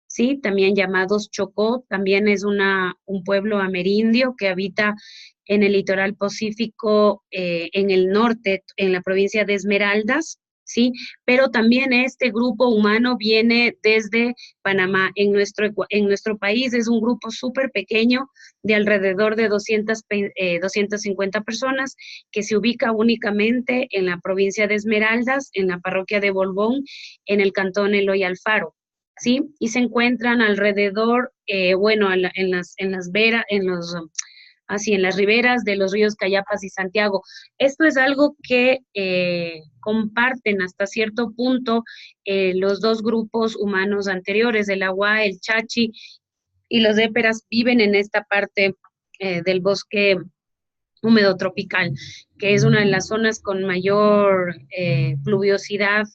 ¿sí? También llamados Chocó, también es un pueblo amerindio que habita en el litoral pacífico, en el norte, en la provincia de Esmeraldas, ¿sí? Pero también este grupo humano viene desde Panamá. En nuestro país es un grupo súper pequeño de alrededor de 250 personas que se ubica únicamente en la provincia de Esmeraldas, en la parroquia de Borbón, en el cantón Eloy Alfaro, ¿sí? Y se encuentran alrededor, bueno, en las riberas de los ríos Cayapas y Santiago. Esto es algo que comparten hasta cierto punto los dos grupos humanos anteriores, el Aguá, el Chachi y los éperas viven en esta parte del bosque húmedo tropical, que es una de las zonas con mayor pluviosidad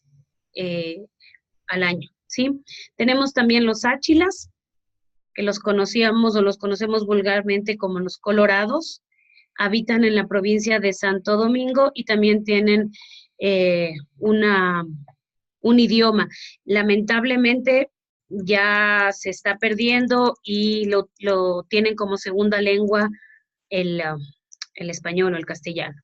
al año, ¿sí? Tenemos también los áchilas, que los conocíamos o los conocemos vulgarmente como los colorados, habitan en la provincia de Santo Domingo y también tienen un idioma. Lamentablemente ya se está perdiendo y lo tienen como segunda lengua el español o el castellano.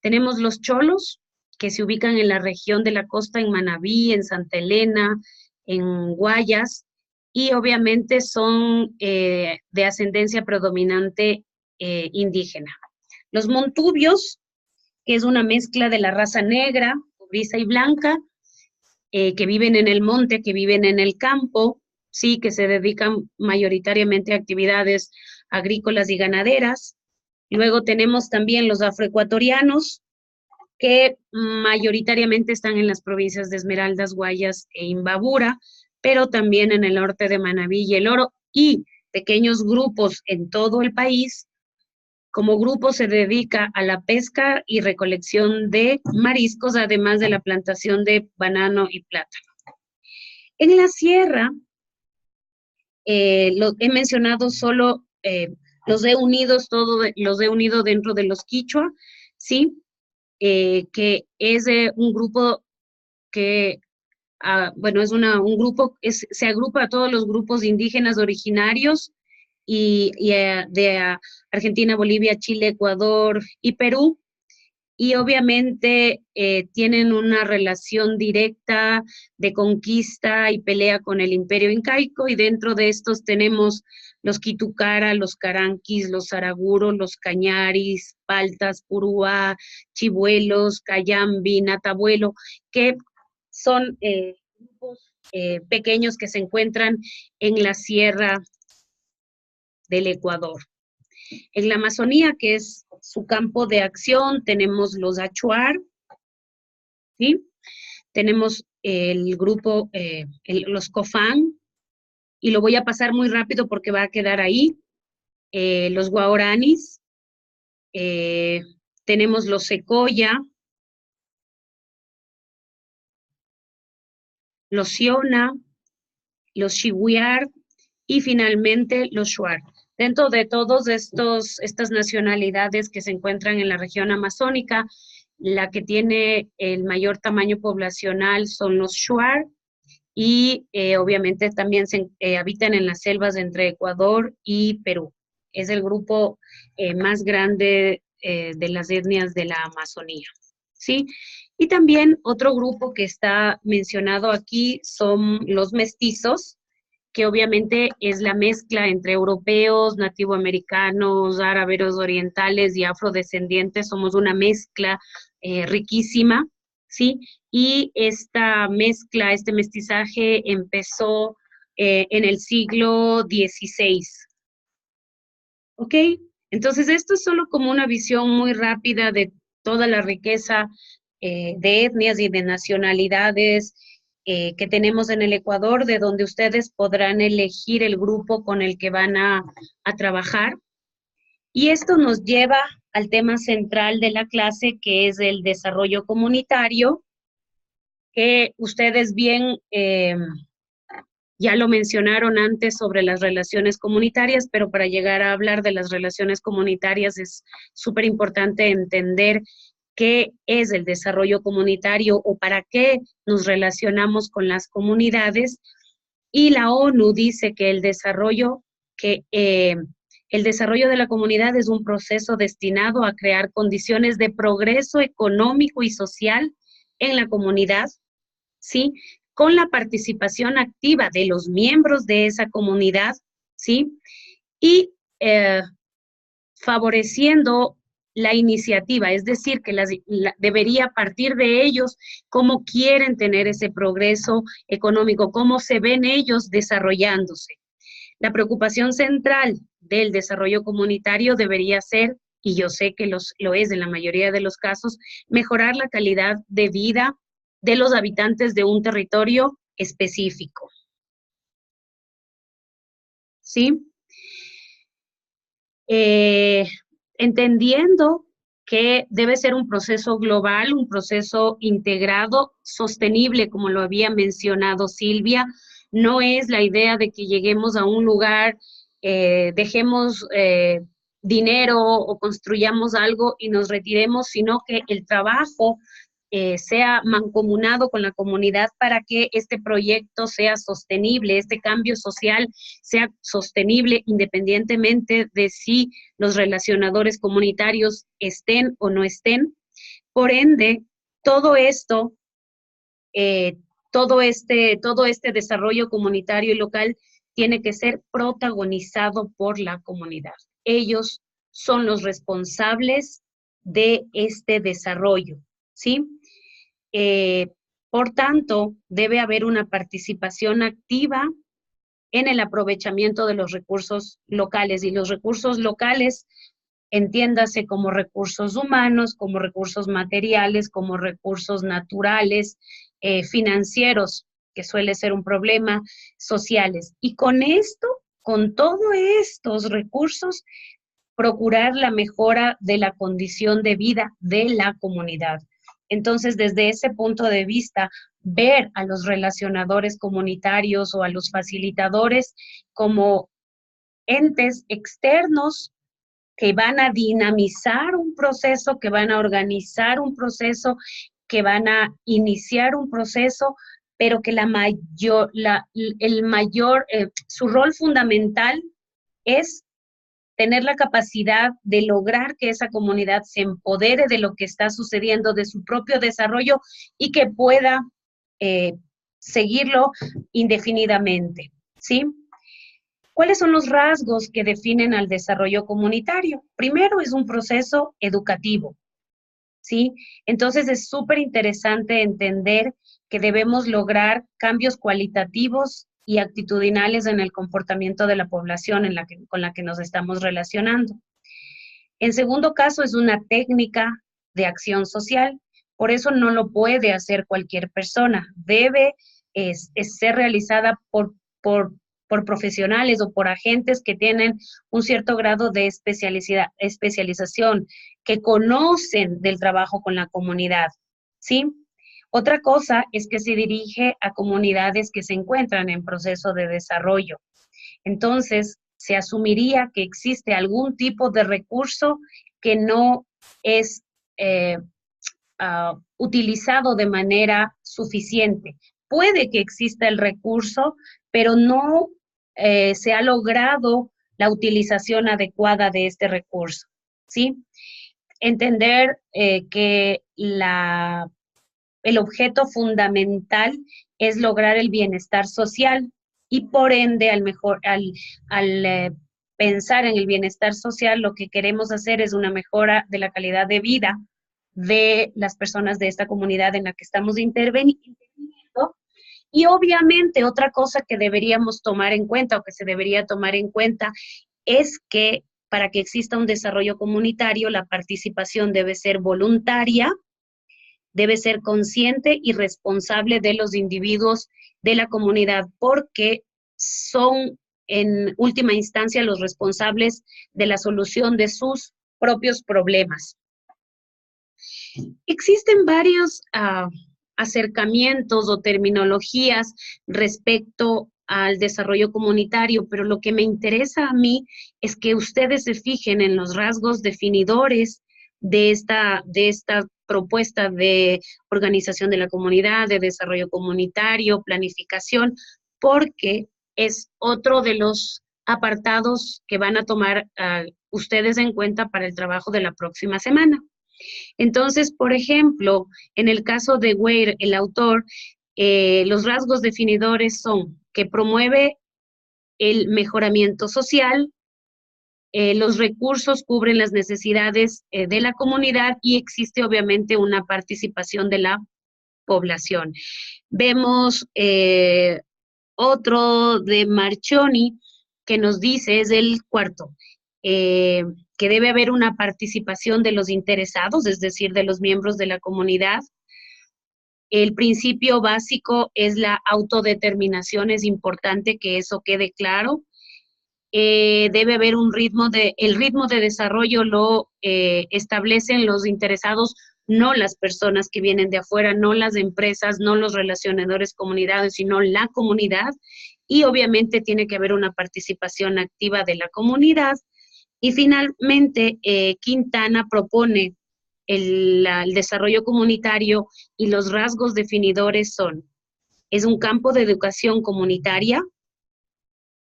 Tenemos los cholos, que se ubican en la región de la costa, en Manabí, en Santa Elena, en Guayas, y obviamente son de ascendencia predominante indígena. Los montubios, que es una mezcla de la raza negra, cobriza y blanca, que viven en el monte, que viven en el campo, sí, que se dedican mayoritariamente a actividades agrícolas y ganaderas. Luego tenemos también los afroecuatorianos, que mayoritariamente están en las provincias de Esmeraldas, Guayas e Imbabura, pero también en el norte de Manabí y El Oro, y pequeños grupos en todo el país como grupo se dedica a la pesca y recolección de mariscos, además de la plantación de banano y plátano. En la sierra, he mencionado solo los he unido dentro de los quichua, ¿sí? Que es un grupo que, bueno, es un grupo, se agrupa a todos los grupos indígenas originarios de Argentina, Bolivia, Chile, Ecuador y Perú, y obviamente tienen una relación directa de conquista y pelea con el imperio incaico, y dentro de estos tenemos los Quitucara, los Caranquis, los Saraguros, los Cañaris, Paltas, Purúa, Chivuelos, Cayambi, Natabuelo, que son grupos pequeños que se encuentran en la sierra del Ecuador. En la Amazonía, que es su campo de acción, tenemos los Achuar, ¿sí? Tenemos el grupo, los Cofán, y lo voy a pasar muy rápido porque va a quedar ahí, los Guaoranis, tenemos los Secoya, los Siona, los Chihuiar y finalmente los Shuar. Dentro de todas estas nacionalidades que se encuentran en la región amazónica, la que tiene el mayor tamaño poblacional son los Shuar, y obviamente también habitan en las selvas entre Ecuador y Perú. Es el grupo más grande de las etnias de la Amazonía, ¿sí? Y también otro grupo que está mencionado aquí son los mestizos, que obviamente es la mezcla entre europeos, nativoamericanos, árabes orientales y afrodescendientes. Somos una mezcla riquísima, ¿sí? Y esta mezcla, este mestizaje empezó en el siglo XVI. ¿Ok? Entonces, esto es solo como una visión muy rápida de toda la riqueza de etnias y de nacionalidades que tenemos en el Ecuador, de donde ustedes podrán elegir el grupo con el que van a trabajar. Y esto nos lleva al tema central de la clase, que es el desarrollo comunitario, que ustedes bien ya lo mencionaron antes sobre las relaciones comunitarias, pero para llegar a hablar de las relaciones comunitarias es súper importante entender qué es el desarrollo comunitario o para qué nos relacionamos con las comunidades. Y la ONU dice que el desarrollo de la comunidad es un proceso destinado a crear condiciones de progreso económico y social en la comunidad, ¿sí? Con la participación activa de los miembros de esa comunidad, ¿sí? Y favoreciendo la iniciativa, es decir, que debería partir de ellos cómo quieren tener ese progreso económico, cómo se ven ellos desarrollándose. La preocupación central del desarrollo comunitario debería ser, y yo sé que lo es en la mayoría de los casos, mejorar la calidad de vida de los habitantes de un territorio específico. ¿Sí? Entendiendo que debe ser un proceso global, un proceso integrado, sostenible, como lo había mencionado Silvia. No es la idea de que lleguemos a un lugar, dejemos dinero o construyamos algo y nos retiremos, sino que el trabajo sea mancomunado con la comunidad para que este proyecto sea sostenible, este cambio social sea sostenible independientemente de si los relacionadores comunitarios estén o no estén. Por ende, todo esto, todo este desarrollo comunitario y local tiene que ser protagonizado por la comunidad. Ellos son los responsables de este desarrollo, ¿sí? Por tanto, debe haber una participación activa en el aprovechamiento de los recursos locales, y los recursos locales, entiéndase como recursos humanos, como recursos materiales, como recursos naturales, financieros, que suele ser un problema, sociales. Y con esto, con todos estos recursos, procurar la mejora de la condición de vida de la comunidad. Entonces, desde ese punto de vista, ver a los relacionadores comunitarios o a los facilitadores como entes externos que van a dinamizar un proceso, que van a organizar un proceso, que van a iniciar un proceso, pero que su rol fundamental es tener la capacidad de lograr que esa comunidad se empodere de lo que está sucediendo, de su propio desarrollo y que pueda seguirlo indefinidamente, ¿sí? ¿Cuáles son los rasgos que definen al desarrollo comunitario? Primero, es un proceso educativo, ¿sí? Entonces, es súper interesante entender que debemos lograr cambios cualitativos y actitudinales en el comportamiento de la población con la que nos estamos relacionando. En segundo caso, es una técnica de acción social. Por eso no lo puede hacer cualquier persona. Debe ser realizada por profesionales o por agentes que tienen un cierto grado de especialización, que conocen del trabajo con la comunidad, ¿sí? Otra cosa es que se dirige a comunidades que se encuentran en proceso de desarrollo. Entonces, se asumiría que existe algún tipo de recurso que no es utilizado de manera suficiente. Puede que exista el recurso, pero no se ha logrado la utilización adecuada de este recurso, ¿sí? Entender que el objeto fundamental es lograr el bienestar social y por ende al pensar en el bienestar social, lo que queremos hacer es una mejora de la calidad de vida de las personas de esta comunidad en la que estamos interviniendo. Y obviamente otra cosa que deberíamos tomar en cuenta o que se debería tomar en cuenta es que para que exista un desarrollo comunitario, la participación debe ser voluntaria, debe ser consciente y responsable de los individuos de la comunidad, porque son en última instancia los responsables de la solución de sus propios problemas. Existen varios acercamientos o terminologías respecto al desarrollo comunitario, pero lo que me interesa a mí es que ustedes se fijen en los rasgos definidores de esta propuesta de organización de la comunidad, de desarrollo comunitario, planificación, porque es otro de los apartados que van a tomar ustedes en cuenta para el trabajo de la próxima semana. Entonces, por ejemplo, en el caso de Weir, el autor, los rasgos definidores son que promueve el mejoramiento social, los recursos cubren las necesidades de la comunidad y existe obviamente una participación de la población. Vemos otro de Marchoni que nos dice, es el cuarto, que debe haber una participación de los interesados, es decir, de los miembros de la comunidad. El principio básico es la autodeterminación, es importante que eso quede claro. Debe haber el ritmo de desarrollo lo establecen los interesados, no las personas que vienen de afuera, no las empresas, no los relacionadores comunitarios, sino la comunidad. Y obviamente tiene que haber una participación activa de la comunidad. Y finalmente, Quintana propone el desarrollo comunitario y los rasgos definidores son, es un campo de educación comunitaria,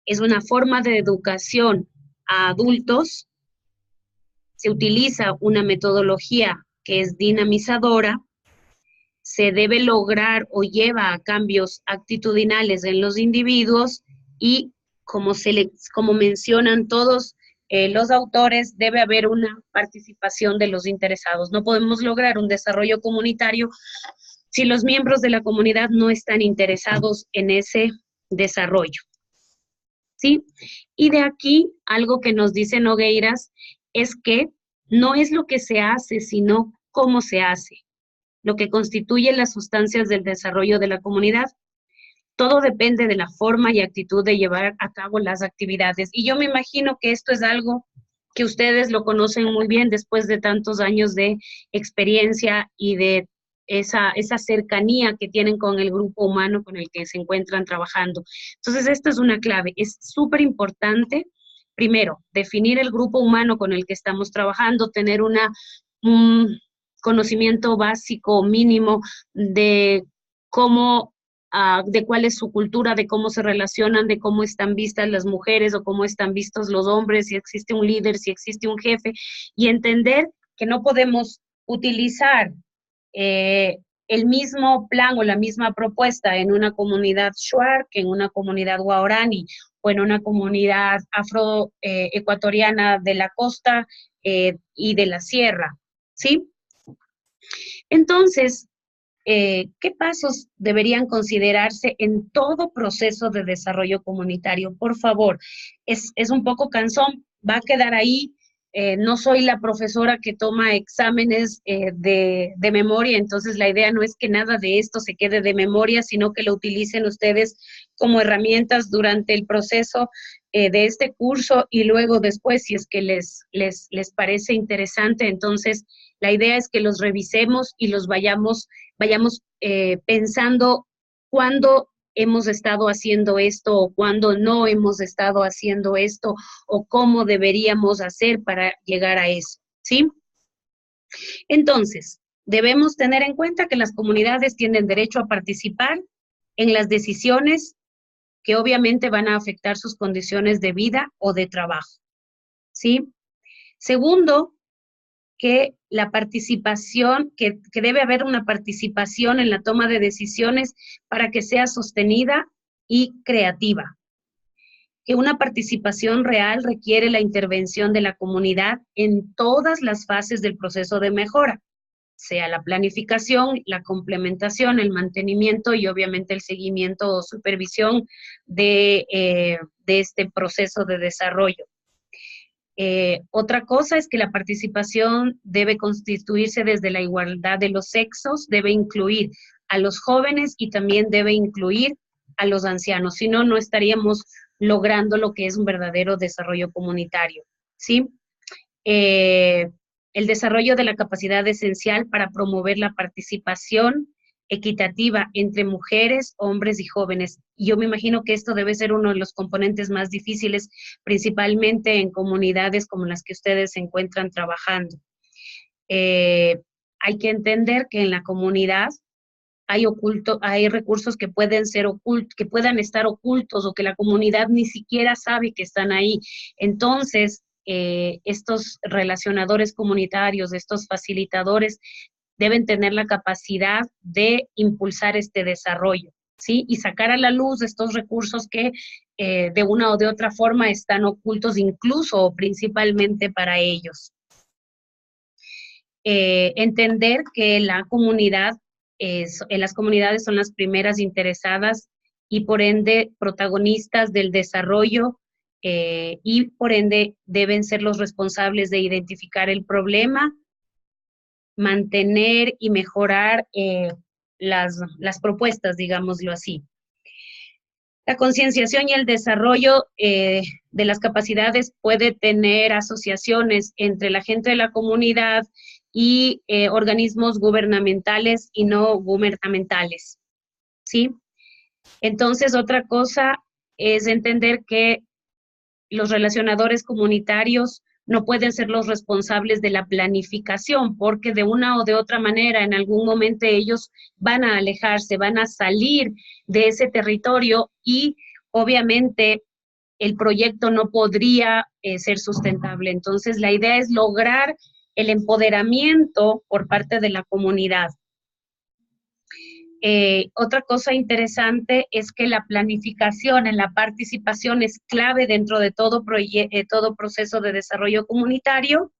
es una forma de educación a adultos, se utiliza una metodología que es dinamizadora, se debe lograr o lleva a cambios actitudinales en los individuos y como mencionan todos los autores, debe haber una participación de los interesados. No podemos lograr un desarrollo comunitario si los miembros de la comunidad no están interesados en ese desarrollo, ¿sí? Y de aquí, algo que nos dice Nogueiras es que no es lo que se hace, sino cómo se hace, lo que constituye las sustancias del desarrollo de la comunidad. Todo depende de la forma y actitud de llevar a cabo las actividades. Y yo me imagino que esto es algo que ustedes lo conocen muy bien después de tantos años de experiencia y de esa cercanía que tienen con el grupo humano con el que se encuentran trabajando. Entonces, esta es una clave. Es súper importante, primero, definir el grupo humano con el que estamos trabajando, tener un conocimiento básico mínimo de cómo, de cuál es su cultura, de cómo se relacionan, de cómo están vistas las mujeres o cómo están vistos los hombres, si existe un líder, si existe un jefe, y entender que no podemos utilizar el mismo plan o la misma propuesta en una comunidad shuar que en una comunidad guaraní o en una comunidad afroecuatoriana de la costa y de la sierra, ¿sí? Entonces, ¿qué pasos deberían considerarse en todo proceso de desarrollo comunitario? Por favor, es un poco cansón, va a quedar ahí. No soy la profesora que toma exámenes de memoria, entonces la idea no es que nada de esto se quede de memoria, sino que lo utilicen ustedes como herramientas durante el proceso de este curso y luego después, si es que les parece interesante, entonces la idea es que los revisemos y los vayamos pensando cuándo hemos estado haciendo esto o cuándo no hemos estado haciendo esto o cómo deberíamos hacer para llegar a eso, ¿sí? Entonces, debemos tener en cuenta que las comunidades tienen derecho a participar en las decisiones que obviamente van a afectar sus condiciones de vida o de trabajo, ¿sí? Segundo, que la participación, que debe haber una participación en la toma de decisiones para que sea sostenida y creativa. Que una participación real requiere la intervención de la comunidad en todas las fases del proceso de mejora, sea la planificación, la complementación, el mantenimiento y obviamente el seguimiento o supervisión de este proceso de desarrollo. Otra cosa es que la participación debe constituirse desde la igualdad de los sexos, debe incluir a los jóvenes y también debe incluir a los ancianos, si no, no estaríamos logrando lo que es un verdadero desarrollo comunitario, ¿sí? El desarrollo de la capacidad esencial para promover la participación equitativa entre mujeres, hombres y jóvenes. Y yo me imagino que esto debe ser uno de los componentes más difíciles, principalmente en comunidades como las que ustedes se encuentran trabajando. Hay que entender que en la comunidad hay recursos que pueden estar ocultos o que la comunidad ni siquiera sabe que están ahí. Entonces, estos relacionadores comunitarios, estos facilitadores, deben tener la capacidad de impulsar este desarrollo, ¿sí? Y sacar a la luz estos recursos que de una o de otra forma están ocultos, incluso o principalmente para ellos. Entender que las comunidades son las primeras interesadas y por ende protagonistas del desarrollo y por ende deben ser los responsables de identificar el problema, mantener y mejorar las propuestas, digámoslo así. La concienciación y el desarrollo de las capacidades puede tener asociaciones entre la gente de la comunidad y organismos gubernamentales y no gubernamentales, ¿sí? Entonces, otra cosa es entender que los relacionadores comunitarios no pueden ser los responsables de la planificación, porque de una o de otra manera, en algún momento ellos van a alejarse, van a salir de ese territorio y obviamente el proyecto no podría ser sustentable. Entonces, la idea es lograr el empoderamiento por parte de la comunidad. Otra cosa interesante es que la planificación en la participación es clave dentro de todo proceso de desarrollo comunitario,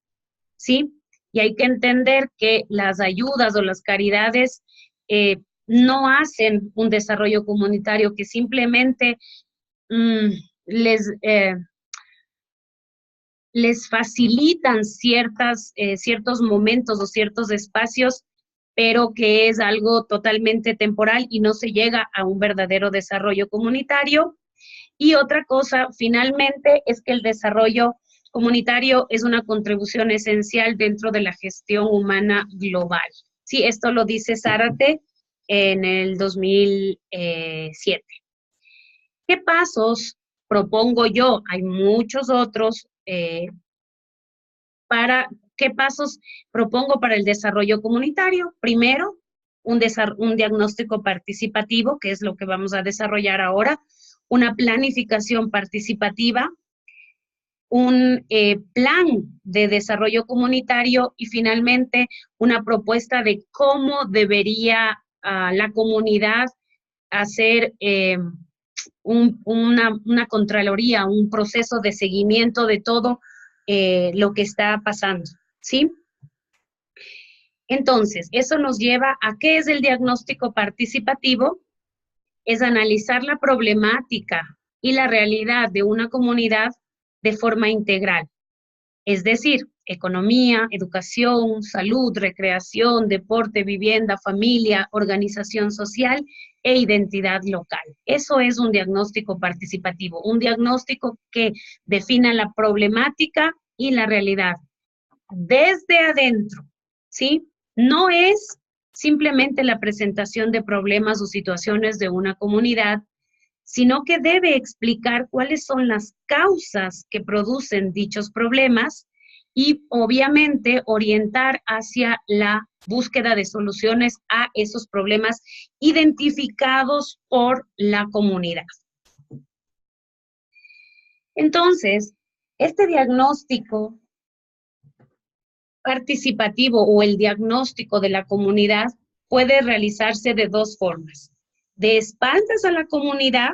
¿sí? Y hay que entender que las ayudas o las caridades no hacen un desarrollo comunitario, que simplemente les facilitan ciertos momentos o ciertos espacios, pero que es algo totalmente temporal y no se llega a un verdadero desarrollo comunitario. Y otra cosa, finalmente, es que el desarrollo comunitario es una contribución esencial dentro de la gestión humana global. Sí, esto lo dice Zárate en el 2007. ¿Qué pasos propongo yo? Hay muchos otros. ¿Qué pasos propongo para el desarrollo comunitario? Primero, un diagnóstico participativo, que es lo que vamos a desarrollar ahora, una planificación participativa, un plan de desarrollo comunitario y finalmente una propuesta de cómo debería la comunidad hacer una contraloría, un proceso de seguimiento de todo lo que está pasando, ¿sí? Entonces, eso nos lleva a ¿qué es el diagnóstico participativo? Es analizar la problemática y la realidad de una comunidad de forma integral. Es decir, economía, educación, salud, recreación, deporte, vivienda, familia, organización social e identidad local. Eso es un diagnóstico participativo, un diagnóstico que defina la problemática y la realidad desde adentro, ¿sí? No es simplemente la presentación de problemas o situaciones de una comunidad, sino que debe explicar cuáles son las causas que producen dichos problemas y obviamente orientar hacia la búsqueda de soluciones a esos problemas identificados por la comunidad. Entonces, este diagnóstico participativo o el diagnóstico de la comunidad puede realizarse de dos formas: de espaldas a la comunidad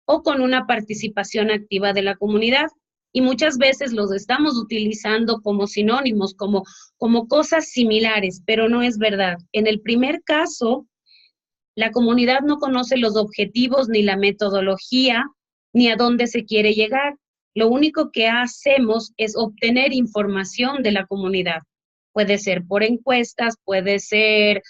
o con una participación activa de la comunidad. Y muchas veces los estamos utilizando como sinónimos, como cosas similares, pero no es verdad. En el primer caso, la comunidad no conoce los objetivos ni la metodología ni a dónde se quiere llegar. Lo único que hacemos es obtener información de la comunidad. Puede ser por encuestas, puede ser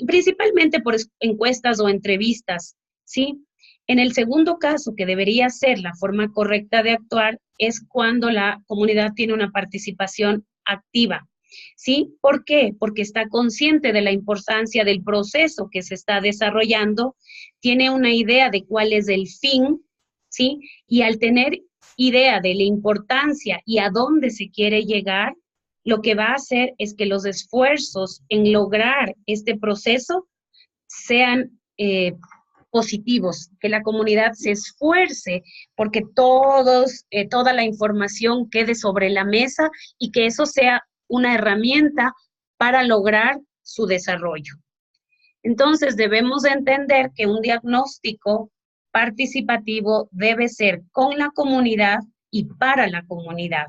principalmente por encuestas o entrevistas, ¿sí? En el segundo caso, que debería ser la forma correcta de actuar, es cuando la comunidad tiene una participación activa, ¿sí? ¿Por qué? Porque está consciente de la importancia del proceso que se está desarrollando, tiene una idea de cuál es el fin, ¿sí? Y al tener idea de la importancia y a dónde se quiere llegar, lo que va a hacer es que los esfuerzos en lograr este proceso sean positivos, que la comunidad se esfuerce porque toda la información quede sobre la mesa y que eso sea una herramienta para lograr su desarrollo. Entonces debemos entender que un diagnóstico participativo debe ser con la comunidad y para la comunidad,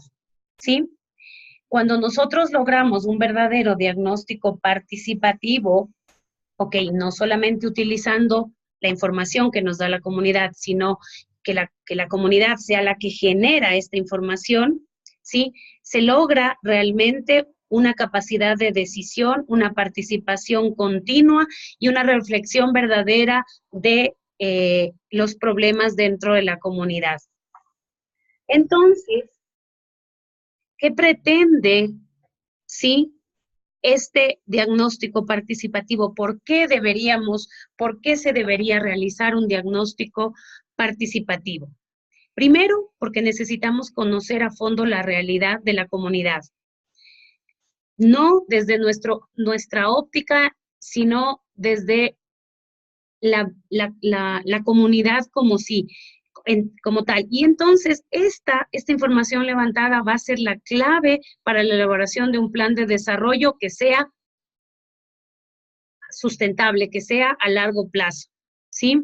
¿sí? Cuando nosotros logramos un verdadero diagnóstico participativo, ok, no solamente utilizando la información que nos da la comunidad, sino que la comunidad sea la que genera esta información, ¿sí? Se logra realmente una capacidad de decisión, una participación continua y una reflexión verdadera de los problemas dentro de la comunidad. Entonces, ¿qué pretende, sí, este diagnóstico participativo? ¿Por qué se debería realizar un diagnóstico participativo? Primero, porque necesitamos conocer a fondo la realidad de la comunidad. No desde nuestra óptica, sino desde la comunidad como tal. Y entonces esta información levantada va a ser la clave para la elaboración de un plan de desarrollo que sea sustentable, que sea a largo plazo, ¿sí?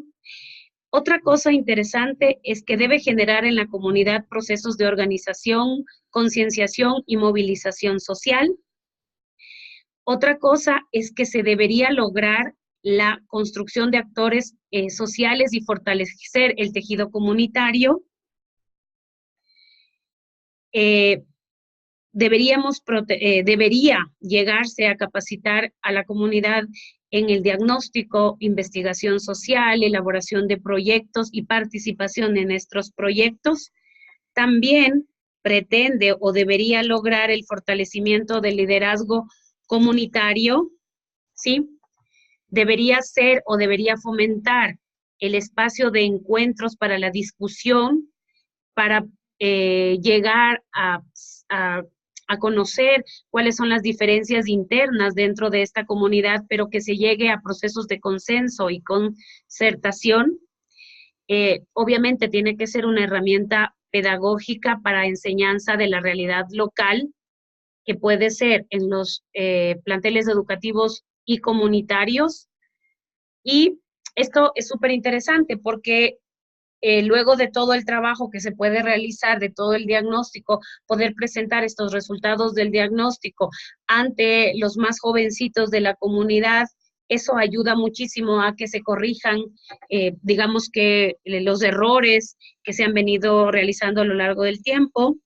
Otra cosa interesante es que debe generar en la comunidad procesos de organización, concienciación y movilización social. Otra cosa es que se debería lograr la construcción de actores sociales y fortalecer el tejido comunitario. Debería llegarse a capacitar a la comunidad en el diagnóstico, investigación social, elaboración de proyectos y participación en estos proyectos. También pretende o debería lograr el fortalecimiento del liderazgo comunitario, ¿sí? Debería ser o debería fomentar el espacio de encuentros para la discusión, para llegar a conocer cuáles son las diferencias internas dentro de esta comunidad, pero que se llegue a procesos de consenso y concertación. Obviamente tiene que ser una herramienta pedagógica para enseñanza de la realidad local, que puede ser en los planteles educativos y comunitarios. Y esto es súper interesante porque luego de todo el trabajo que se puede realizar, de todo el diagnóstico, poder presentar estos resultados del diagnóstico ante los más jovencitos de la comunidad, eso ayuda muchísimo a que se corrijan, digamos que los errores que se han venido realizando a lo largo del tiempo.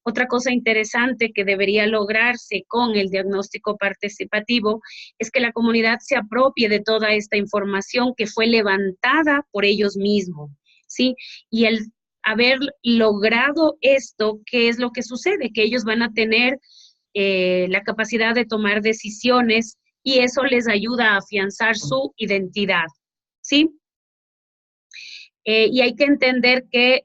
Otra cosa interesante que debería lograrse con el diagnóstico participativo es que la comunidad se apropie de toda esta información que fue levantada por ellos mismos, ¿sí? Y el haber logrado esto, ¿qué es lo que sucede? Que ellos van a tener la capacidad de tomar decisiones y eso les ayuda a afianzar su identidad, ¿sí? Y hay que entender que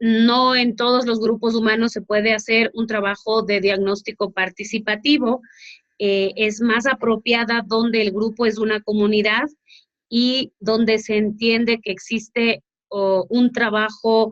no en todos los grupos humanos se puede hacer un trabajo de diagnóstico participativo. Es más apropiada donde el grupo es una comunidad y donde se entiende que existe un trabajo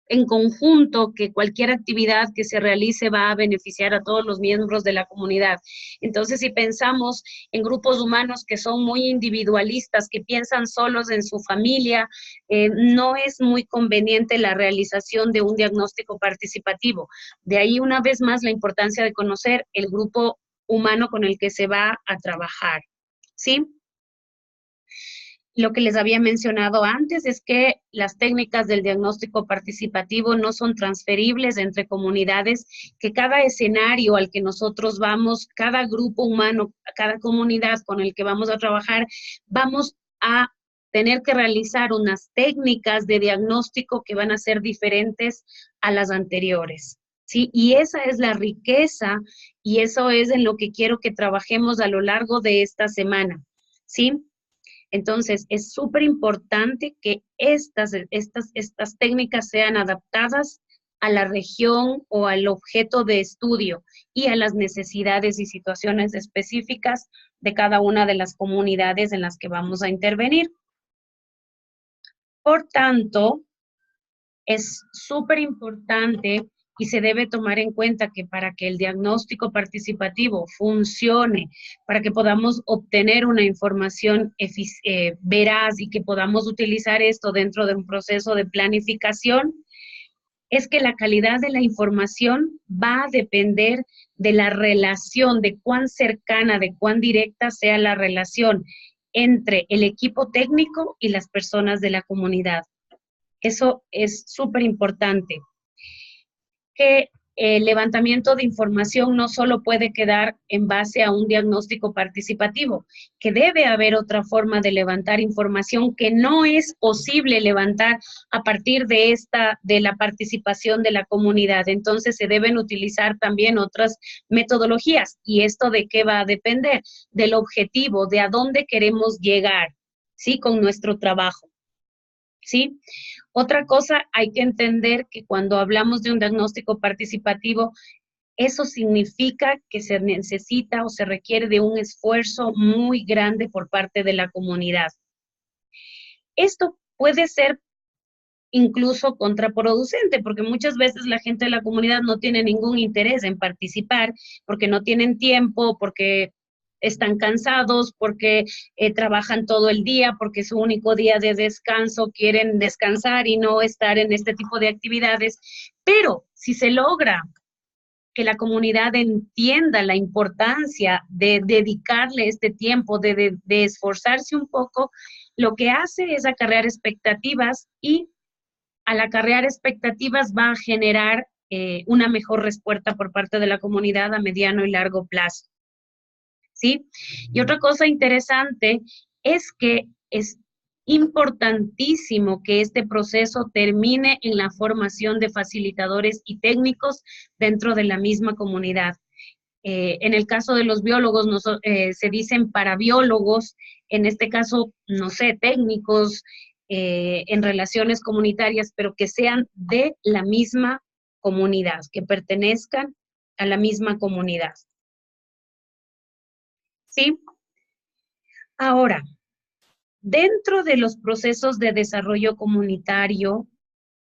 en conjunto, que cualquier actividad que se realice va a beneficiar a todos los miembros de la comunidad. Entonces, si pensamos en grupos humanos que son muy individualistas, que piensan solos en su familia, no es muy conveniente la realización de un diagnóstico participativo. De ahí, una vez más, la importancia de conocer el grupo humano con el que se va a trabajar, ¿sí? Lo que les había mencionado antes es que las técnicas del diagnóstico participativo no son transferibles entre comunidades, que cada escenario al que nosotros vamos, cada grupo humano, cada comunidad con el que vamos a trabajar, vamos a tener que realizar unas técnicas de diagnóstico que van a ser diferentes a las anteriores, ¿sí? Y esa es la riqueza y eso es en lo que quiero que trabajemos a lo largo de esta semana, ¿sí? Entonces, es súper importante que estas técnicas sean adaptadas a la región o al objeto de estudio y a las necesidades y situaciones específicas de cada una de las comunidades en las que vamos a intervenir. Por tanto, es súper importante y se debe tomar en cuenta que para que el diagnóstico participativo funcione, para que podamos obtener una información veraz y que podamos utilizar esto dentro de un proceso de planificación, es que la calidad de la información va a depender de la relación, de cuán cercana, de cuán directa sea la relación entre el equipo técnico y las personas de la comunidad. Eso es súper importante. Que el levantamiento de información no solo puede quedar en base a un diagnóstico participativo, que debe haber otra forma de levantar información que no es posible levantar a partir de la participación de la comunidad. Entonces se deben utilizar también otras metodologías. ¿Y esto de qué va a depender? Del objetivo, de a dónde queremos llegar, ¿sí? Con nuestro trabajo, ¿sí? Otra cosa, hay que entender que cuando hablamos de un diagnóstico participativo, eso significa que se necesita o se requiere de un esfuerzo muy grande por parte de la comunidad. Esto puede ser incluso contraproducente, porque muchas veces la gente de la comunidad no tiene ningún interés en participar, porque no tienen tiempo, porque están cansados, porque trabajan todo el día, porque su único día de descanso quieren descansar y no estar en este tipo de actividades. Pero si se logra que la comunidad entienda la importancia de dedicarle este tiempo, de esforzarse un poco, lo que hace es acarrear expectativas y al acarrear expectativas va a generar una mejor respuesta por parte de la comunidad a mediano y largo plazo, ¿sí? Y otra cosa interesante es que importantísimo que este proceso termine en la formación de facilitadores y técnicos dentro de la misma comunidad. En el caso de los biólogos, se dicen parabiólogos, en este caso, no sé, técnicos en relaciones comunitarias, pero que sean de la misma comunidad, que pertenezcan a la misma comunidad. ¿Sí? Ahora, dentro de los procesos de desarrollo comunitario,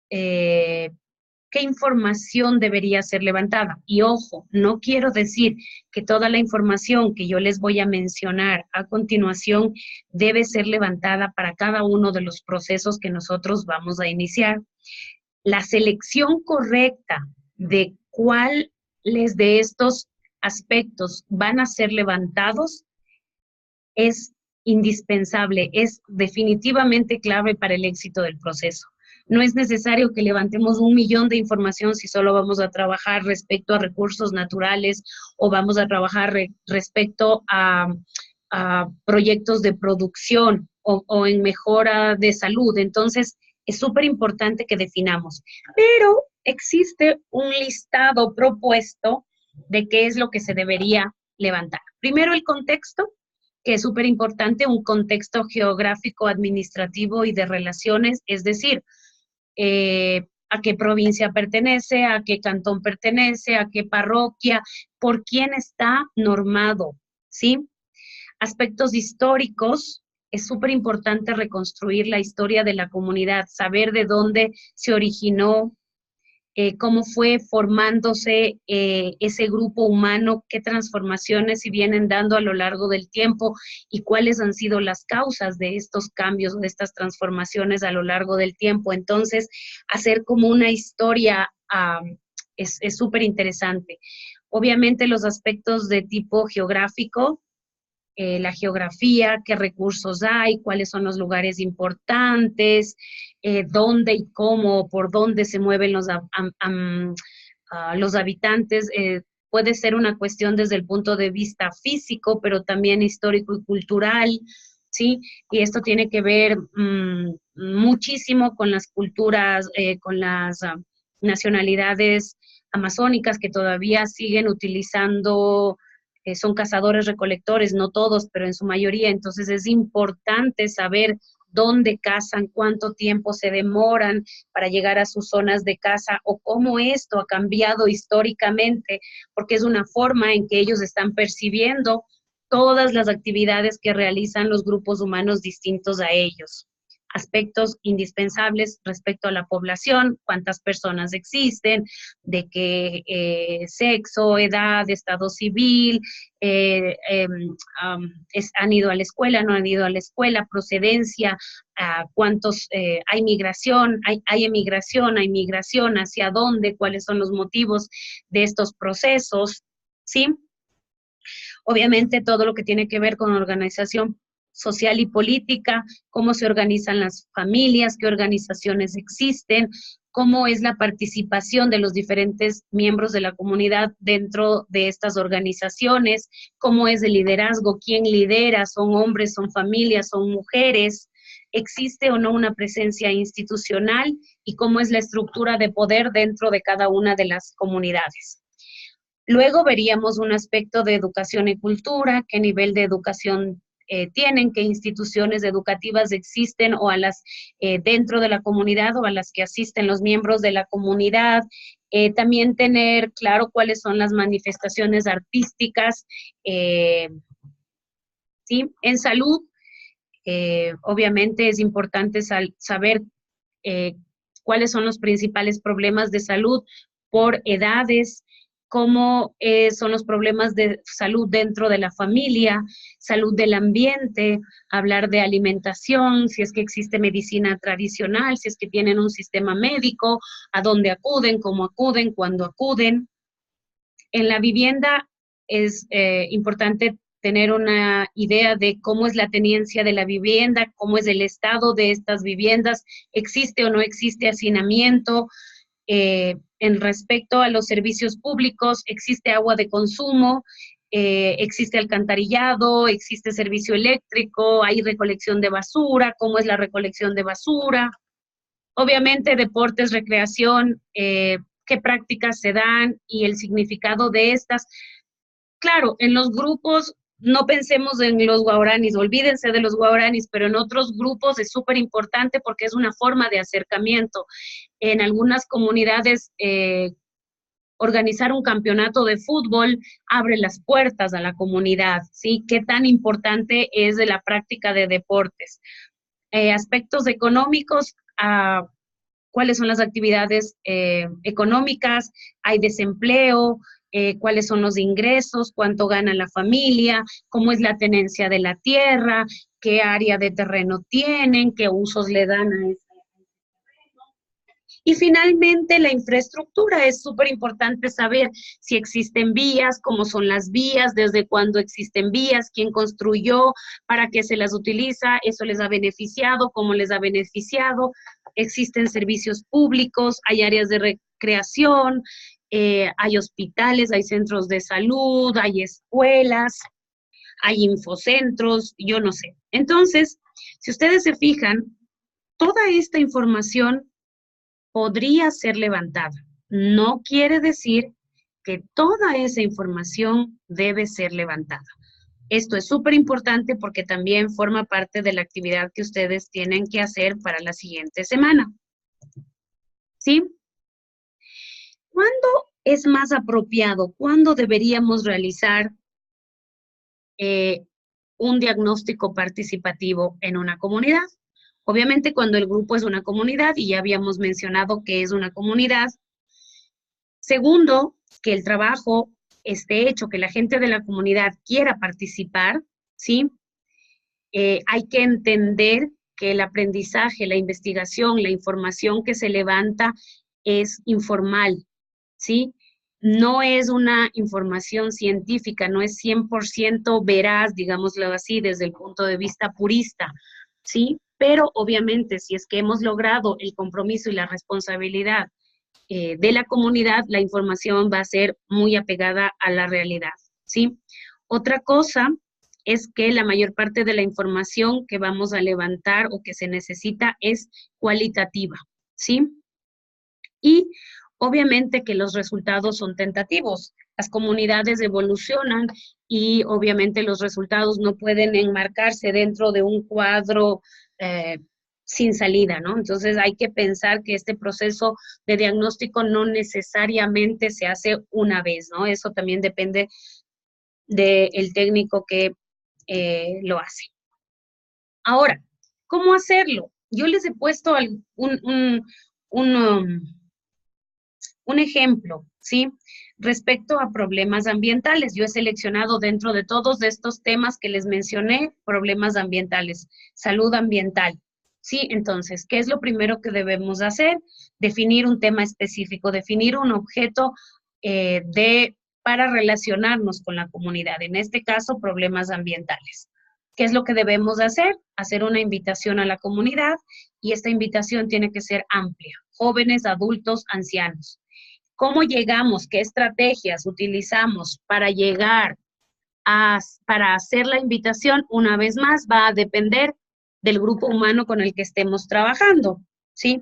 ¿qué información debería ser levantada? Y ojo, no quiero decir que toda la información que yo les voy a mencionar a continuación debe ser levantada para cada uno de los procesos que nosotros vamos a iniciar. La selección correcta de cuáles de estos aspectos van a ser levantados es indispensable, es definitivamente clave para el éxito del proceso. No es necesario que levantemos 1 millón de información si solo vamos a trabajar respecto a recursos naturales o vamos a trabajar respecto a proyectos de producción o en mejora de salud. Entonces, es súper importante que definamos. Pero existe un listado propuesto de qué es lo que se debería levantar. Primero, el contexto, que es súper importante, un contexto geográfico, administrativo y de relaciones, es decir, a qué provincia pertenece, a qué cantón pertenece, a qué parroquia, por quién está normado, ¿sí? Aspectos históricos, es súper importante reconstruir la historia de la comunidad, saber de dónde se originó, cómo fue formándose ese grupo humano, qué transformaciones se vienen dando a lo largo del tiempo y cuáles han sido las causas de estos cambios, de estas transformaciones a lo largo del tiempo. Entonces, hacer como una historia es súper interesante. Obviamente los aspectos de tipo geográfico, la geografía, qué recursos hay, cuáles son los lugares importantes, dónde y cómo, por dónde se mueven los habitantes. Puede ser una cuestión desde el punto de vista físico, pero también histórico y cultural, ¿sí? Y esto tiene que ver muchísimo con las culturas, con las nacionalidades amazónicas que todavía siguen utilizando. Son cazadores recolectores, no todos, pero en su mayoría. Entonces es importante saber dónde cazan, cuánto tiempo se demoran para llegar a sus zonas de caza o cómo esto ha cambiado históricamente, porque es una forma en que ellos están percibiendo todas las actividades que realizan los grupos humanos distintos a ellos. Aspectos indispensables respecto a la población, cuántas personas existen, de qué sexo, edad, estado civil, han ido a la escuela, no han ido a la escuela, procedencia, cuántos, hay migración, hay emigración, hay migración, hacia dónde, cuáles son los motivos de estos procesos, ¿sí? Obviamente todo lo que tiene que ver con organización social y política, cómo se organizan las familias, qué organizaciones existen, cómo es la participación de los diferentes miembros de la comunidad dentro de estas organizaciones, cómo es el liderazgo, quién lidera, son hombres, son familias, son mujeres, existe o no una presencia institucional y cómo es la estructura de poder dentro de cada una de las comunidades. Luego veríamos un aspecto de educación y cultura, qué nivel de educación tienen, qué instituciones educativas existen o a las dentro de la comunidad o a las que asisten los miembros de la comunidad. También tener claro cuáles son las manifestaciones artísticas. ¿Sí? En salud, obviamente es importante saber cuáles son los principales problemas de salud por edades, cómo son los problemas de salud dentro de la familia, salud del ambiente, hablar de alimentación, si es que existe medicina tradicional, si es que tienen un sistema médico, a dónde acuden, cómo acuden, cuándo acuden. En la vivienda es importante tener una idea de cómo es la tenencia de la vivienda, cómo es el estado de estas viviendas, existe o no existe hacinamiento. En respecto a los servicios públicos, existe agua de consumo, existe alcantarillado, existe servicio eléctrico, hay recolección de basura, cómo es la recolección de basura. Obviamente deportes, recreación, qué prácticas se dan y el significado de estas. Claro, en los grupos no pensemos en los guaraníes, olvídense de los guaraníes, pero en otros grupos es súper importante porque es una forma de acercamiento. En algunas comunidades, organizar un campeonato de fútbol abre las puertas a la comunidad, ¿sí? Qué tan importante es de la práctica de deportes. Aspectos económicos, cuáles son las actividades económicas, hay desempleo, cuáles son los ingresos, cuánto gana la familia, cómo es la tenencia de la tierra, qué área de terreno tienen, qué usos le dan a ese terreno. Y finalmente la infraestructura, es súper importante saber si existen vías, cómo son las vías, desde cuándo existen vías, quién construyó, para qué se las utiliza, eso les ha beneficiado, cómo les ha beneficiado. Existen servicios públicos, hay áreas de recreación, hay hospitales, hay centros de salud, hay escuelas, hay infocentros, yo no sé. Entonces, si ustedes se fijan, toda esta información podría ser levantada. No quiere decir que toda esa información debe ser levantada. Esto es súper importante porque también forma parte de la actividad que ustedes tienen que hacer para la siguiente semana. ¿Sí? ¿Cuándo es más apropiado? ¿Cuándo deberíamos realizar un diagnóstico participativo en una comunidad? Obviamente cuando el grupo es una comunidad, y ya habíamos mencionado que es una comunidad. Segundo, que el trabajo esté hecho, que la gente de la comunidad quiera participar, ¿sí? Hay que entender que el aprendizaje, la investigación, la información que se levanta es informal, ¿sí? No es una información científica, no es 100% veraz, digámoslo así, desde el punto de vista purista, ¿sí? Pero obviamente si es que hemos logrado el compromiso y la responsabilidad de la comunidad, la información va a ser muy apegada a la realidad, ¿sí? Otra cosa es que la mayor parte de la información que vamos a levantar o que se necesita es cualitativa, ¿sí? Y obviamente que los resultados son tentativos. Las comunidades evolucionan y obviamente los resultados no pueden enmarcarse dentro de un cuadro sin salida, ¿no? Entonces hay que pensar que este proceso de diagnóstico no necesariamente se hace una vez, ¿no? Eso también depende del técnico que lo hace. Ahora, ¿cómo hacerlo? Yo les he puesto un ejemplo, ¿sí? Respecto a problemas ambientales, yo he seleccionado dentro de todos estos temas que les mencioné, problemas ambientales, salud ambiental, ¿sí? Entonces, ¿qué es lo primero que debemos hacer? Definir un tema específico, definir un objeto para relacionarnos con la comunidad, en este caso, problemas ambientales. ¿Qué es lo que debemos hacer? Hacer una invitación a la comunidad, y esta invitación tiene que ser amplia, jóvenes, adultos, ancianos. ¿Cómo llegamos? ¿Qué estrategias utilizamos para llegar para hacer la invitación? Una vez más, va a depender del grupo humano con el que estemos trabajando, ¿sí?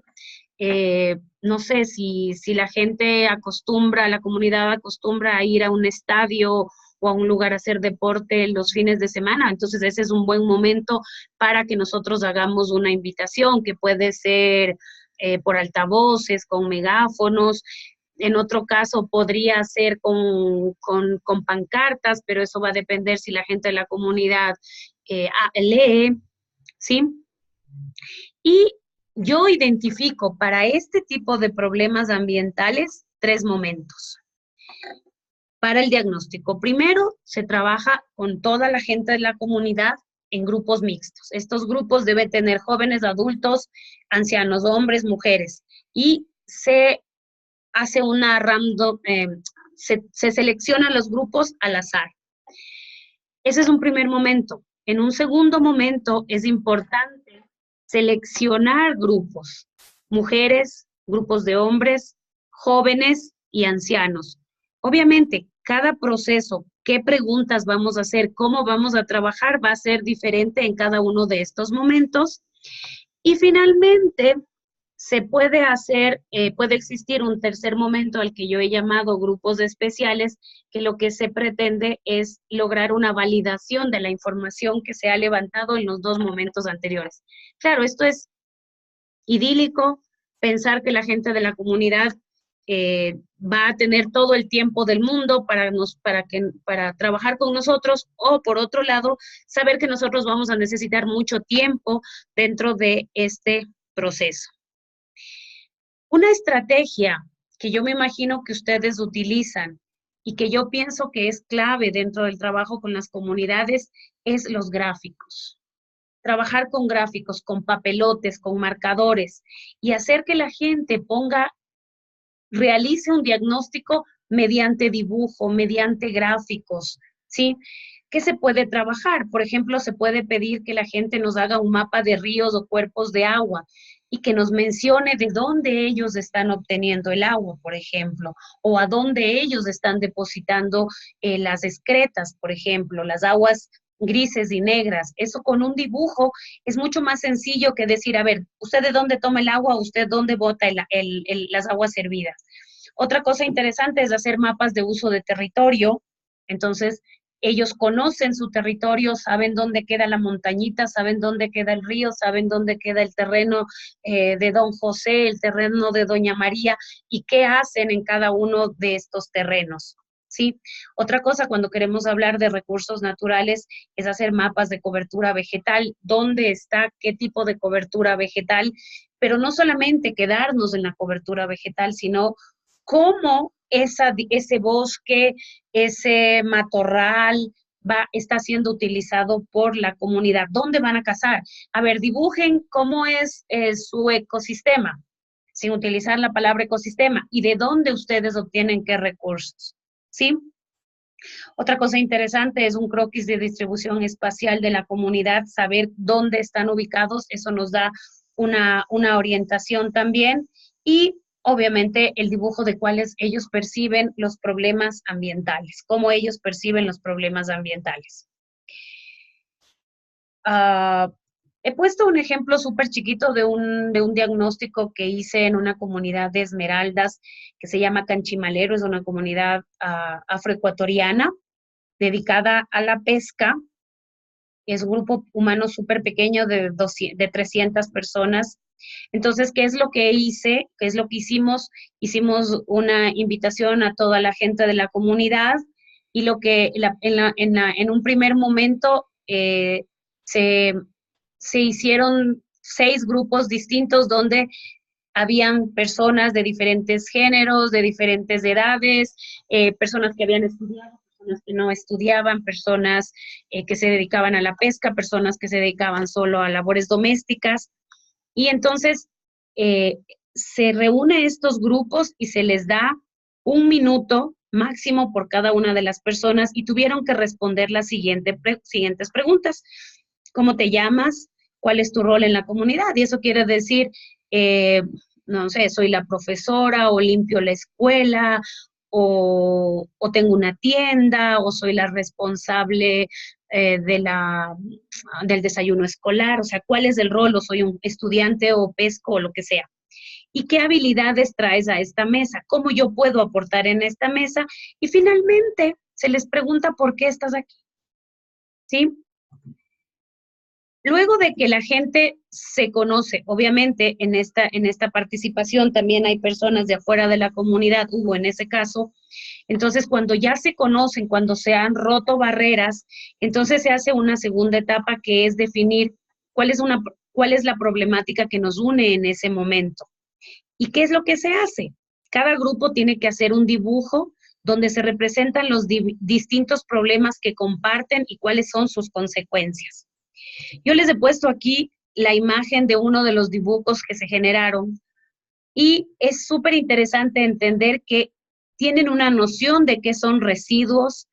No sé si la gente la comunidad acostumbra a ir a un estadio o a un lugar a hacer deporte los fines de semana, entonces ese es un buen momento para que nosotros hagamos una invitación, que puede ser por altavoces, con megáfonos. En otro caso podría ser con pancartas, pero eso va a depender si la gente de la comunidad lee, ¿sí? Y yo identifico para este tipo de problemas ambientales 3 momentos para el diagnóstico. Primero, se trabaja con toda la gente de la comunidad en grupos mixtos. Estos grupos deben tener jóvenes, adultos, ancianos, hombres, mujeres, y se hace una se seleccionan los grupos al azar. Ese es un primer momento. En un segundo momento es importante seleccionar grupos, mujeres, grupos de hombres, jóvenes y ancianos. Obviamente, cada proceso qué preguntas vamos a hacer, cómo vamos a trabajar, va a ser diferente en cada uno de estos momentos. Y finalmente, se puede hacer, puede existir un tercer momento al que yo he llamado grupos especiales, que lo que se pretende es lograr una validación de la información que se ha levantado en los dos momentos anteriores. Claro, esto es idílico, pensar que la gente de la comunidad va a tener todo el tiempo del mundo para trabajar con nosotros, o por otro lado, saber que nosotros vamos a necesitar mucho tiempo dentro de este proceso. Una estrategia que yo me imagino que ustedes utilizan y que yo pienso que es clave dentro del trabajo con las comunidades es los gráficos. Trabajar con gráficos, con papelotes, con marcadores y hacer que la gente realice un diagnóstico mediante dibujo, mediante gráficos, ¿sí? ¿Qué se puede trabajar? Por ejemplo, se puede pedir que la gente nos haga un mapa de ríos o cuerpos de agua y que nos mencione de dónde ellos están obteniendo el agua, por ejemplo, o a dónde ellos están depositando las excretas, por ejemplo, las aguas grises y negras. Eso con un dibujo es mucho más sencillo que decir, a ver, ¿usted de dónde toma el agua? ¿Usted dónde bota las aguas hervidas? Otra cosa interesante es hacer mapas de uso de territorio. Entonces, ellos conocen su territorio, saben dónde queda la montañita, saben dónde queda el río, saben dónde queda el terreno de Don José, el terreno de Doña María, y qué hacen en cada uno de estos terrenos, ¿sí? Otra cosa, cuando queremos hablar de recursos naturales, es hacer mapas de cobertura vegetal, dónde está, qué tipo de cobertura vegetal, pero no solamente quedarnos en la cobertura vegetal, sino cómo ese bosque, ese matorral está siendo utilizado por la comunidad. ¿Dónde van a cazar? A ver, dibujen cómo es su ecosistema, sin utilizar la palabra ecosistema, y de dónde ustedes obtienen qué recursos, ¿sí? Otra cosa interesante es un croquis de distribución espacial de la comunidad, saber dónde están ubicados, eso nos da una orientación también, y obviamente el dibujo de cuáles ellos perciben los problemas ambientales, cómo ellos perciben los problemas ambientales. He puesto un ejemplo súper chiquito de un diagnóstico que hice en una comunidad de Esmeraldas que se llama Canchimalero, es una comunidad afroecuatoriana dedicada a la pesca. Es un grupo humano súper pequeño de 300 personas. Entonces, ¿qué es lo que hice? ¿Qué es lo que hicimos? Hicimos una invitación a toda la gente de la comunidad y en un primer momento se hicieron 6 grupos distintos donde habían personas de diferentes géneros, de diferentes edades, personas que habían estudiado, personas que no estudiaban, personas que se dedicaban a la pesca, personas que se dedicaban solo a labores domésticas. Y entonces se reúne estos grupos y se les da 1 minuto máximo por cada una de las personas y tuvieron que responder las siguientes preguntas. ¿Cómo te llamas? ¿Cuál es tu rol en la comunidad? Y eso quiere decir, no sé, soy la profesora, o limpio la escuela, o tengo una tienda, o soy la responsable del desayuno escolar, o sea, ¿cuál es el rol? O soy un estudiante, o pesco, o lo que sea. ¿Y qué habilidades traes a esta mesa? ¿Cómo yo puedo aportar en esta mesa? Y finalmente se les pregunta por qué estás aquí, ¿sí? Luego de que la gente se conoce, obviamente en esta participación también hay personas de afuera de la comunidad, hubo en ese caso. Entonces, cuando ya se conocen, cuando se han roto barreras, entonces se hace una segunda etapa que es definir cuál es la problemática que nos une en ese momento. ¿Y qué es lo que se hace? Cada grupo tiene que hacer un dibujo donde se representan los distintos problemas que comparten y cuáles son sus consecuencias. Yo les he puesto aquí la imagen de uno de los dibujos que se generaron y es súper interesante entender que tienen una noción de qué son residuos,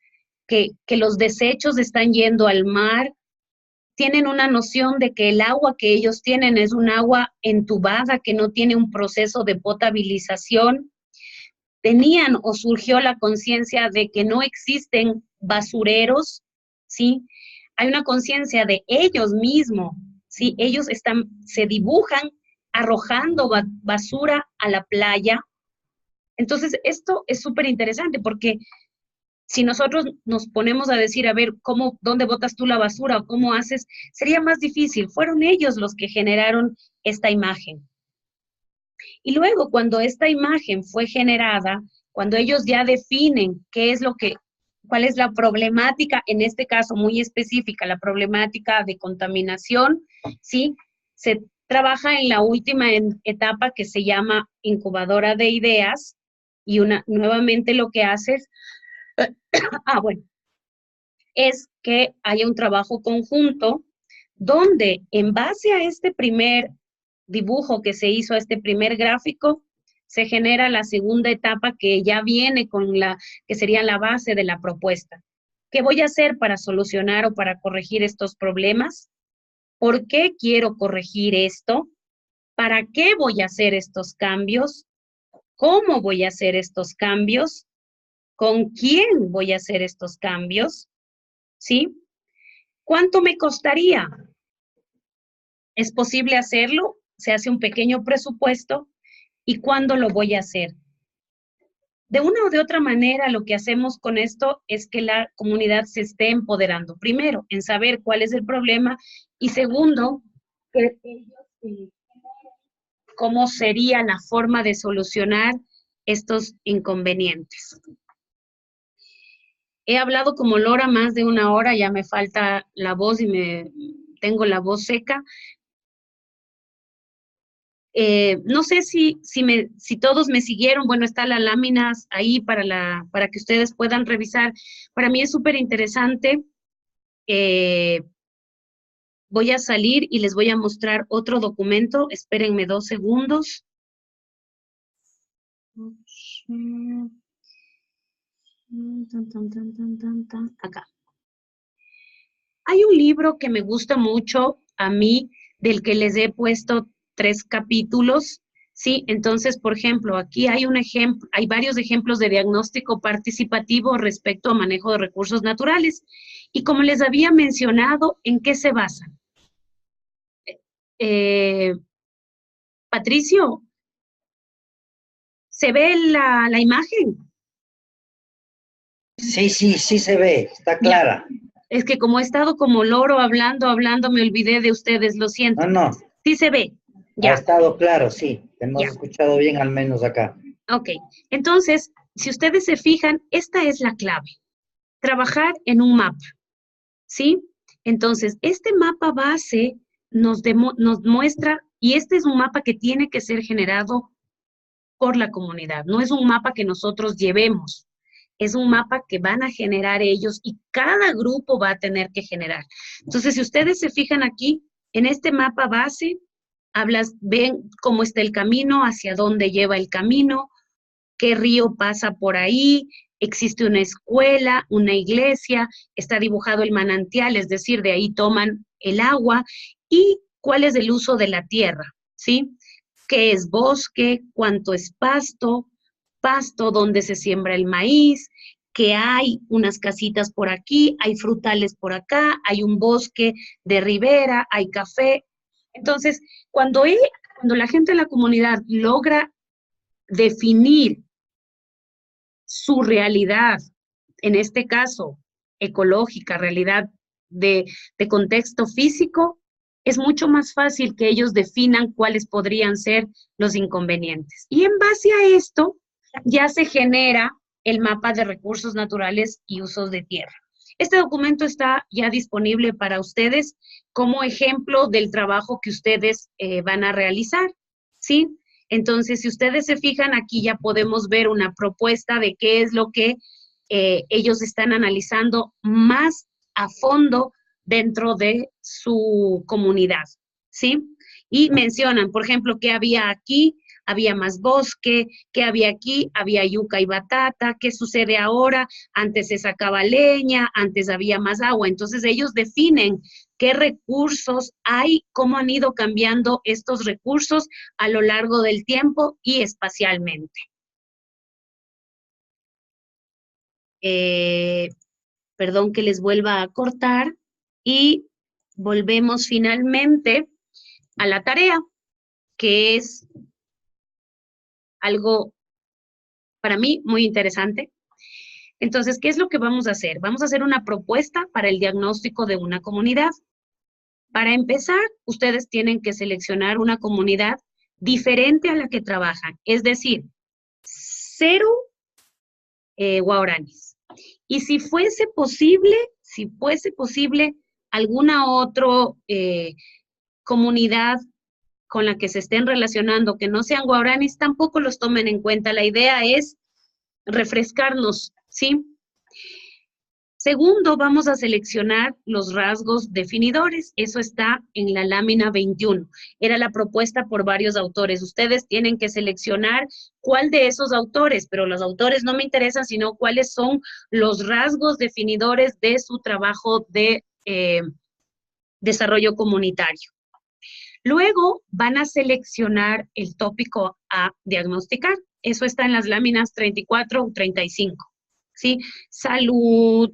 que los desechos están yendo al mar, tienen una noción de que el agua que ellos tienen es un agua entubada que no tiene un proceso de potabilización. Tenían o surgió la conciencia de que no existen basureros, ¿sí? Hay una conciencia de ellos mismos, ¿sí? Ellos se dibujan arrojando basura a la playa. Entonces, esto es súper interesante porque si nosotros nos ponemos a decir, a ver, ¿dónde botas tú la basura o cómo haces? Sería más difícil. Fueron ellos los que generaron esta imagen. Y luego, cuando esta imagen fue generada, cuando ellos ya definen cuál es la problemática, en este caso muy específica, la problemática de contaminación, ¿sí? Se trabaja en la última etapa que se llama incubadora de ideas y nuevamente lo que hace es que haya un trabajo conjunto donde en base a este primer dibujo que se hizo, a este primer gráfico, se genera la segunda etapa que ya viene que sería la base de la propuesta. ¿Qué voy a hacer para solucionar o para corregir estos problemas? ¿Por qué quiero corregir esto? ¿Para qué voy a hacer estos cambios? ¿Cómo voy a hacer estos cambios? ¿Con quién voy a hacer estos cambios? ¿Sí? ¿Cuánto me costaría? ¿Es posible hacerlo? Se hace un pequeño presupuesto. ¿Y cuándo lo voy a hacer? De una o de otra manera, lo que hacemos con esto es que la comunidad se esté empoderando. Primero, en saber cuál es el problema. Y segundo, que ellos cómo sería la forma de solucionar estos inconvenientes. He hablado como lora más de 1 hora, ya me falta la voz y tengo la voz seca. No sé si todos me siguieron. Bueno, están las láminas ahí para que ustedes puedan revisar. Para mí es súper interesante. Voy a salir y les voy a mostrar otro documento. Espérenme 2 segundos. Acá. Hay un libro que me gusta mucho a mí, del que les he puesto 3 capítulos, ¿sí? Entonces, por ejemplo, aquí hay varios ejemplos de diagnóstico participativo respecto a manejo de recursos naturales. Y como les había mencionado, ¿en qué se basan? Patricio, ¿se ve la imagen? Sí, se ve, está clara. Ya. Es que como he estado como loro hablando, me olvidé de ustedes, lo siento. No. Sí se ve. Ya. Ha estado claro, sí. Hemos escuchado bien al menos acá. Ok. Entonces, si ustedes se fijan, esta es la clave. Trabajar en un mapa. ¿Sí? Entonces, este mapa base nos muestra, y este es un mapa que tiene que ser generado por la comunidad. No es un mapa que nosotros llevemos. Es un mapa que van a generar ellos y cada grupo va a tener que generar. Entonces, si ustedes se fijan aquí, en este mapa base, ven cómo está el camino, hacia dónde lleva el camino, qué río pasa por ahí, existe una escuela, una iglesia, está dibujado el manantial, es decir, de ahí toman el agua, y cuál es el uso de la tierra, ¿sí? ¿Qué es bosque? ¿Cuánto es pasto? Pasto donde se siembra el maíz, que hay unas casitas por aquí, hay frutales por acá, hay un bosque de ribera, hay café. Entonces, cuando la gente de la comunidad logra definir su realidad, en este caso ecológica, realidad de contexto físico, es mucho más fácil que ellos definan cuáles podrían ser los inconvenientes. Y en base a esto, ya se genera el mapa de recursos naturales y usos de tierra. Este documento está ya disponible para ustedes como ejemplo del trabajo que ustedes van a realizar, ¿sí? Entonces, si ustedes se fijan, aquí ya podemos ver una propuesta de qué es lo que ellos están analizando más a fondo dentro de su comunidad, ¿sí? Y mencionan, por ejemplo, que había aquí, había más bosque, que había aquí, había yuca y batata, ¿qué sucede ahora? Antes se sacaba leña, antes había más agua. Entonces ellos definen qué recursos hay, cómo han ido cambiando estos recursos a lo largo del tiempo y espacialmente. Perdón que les vuelva a cortar y volvemos finalmente a la tarea, que es algo para mí muy interesante. Entonces, ¿qué es lo que vamos a hacer? Vamos a hacer una propuesta para el diagnóstico de una comunidad. Para empezar, ustedes tienen que seleccionar una comunidad diferente a la que trabajan, es decir, 0 guaraníes. Y si fuese posible, alguna otra comunidad con la que se estén relacionando que no sean guaraníes, tampoco los tomen en cuenta. La idea es refrescarnos, ¿sí? Segundo, vamos a seleccionar los rasgos definidores. Eso está en la lámina 21. Era la propuesta por varios autores. Ustedes tienen que seleccionar cuál de esos autores, pero los autores no me interesan, sino cuáles son los rasgos definidores de su trabajo de desarrollo comunitario. Luego van a seleccionar el tópico a diagnosticar. Eso está en las láminas 34 o 35. ¿Sí? Salud,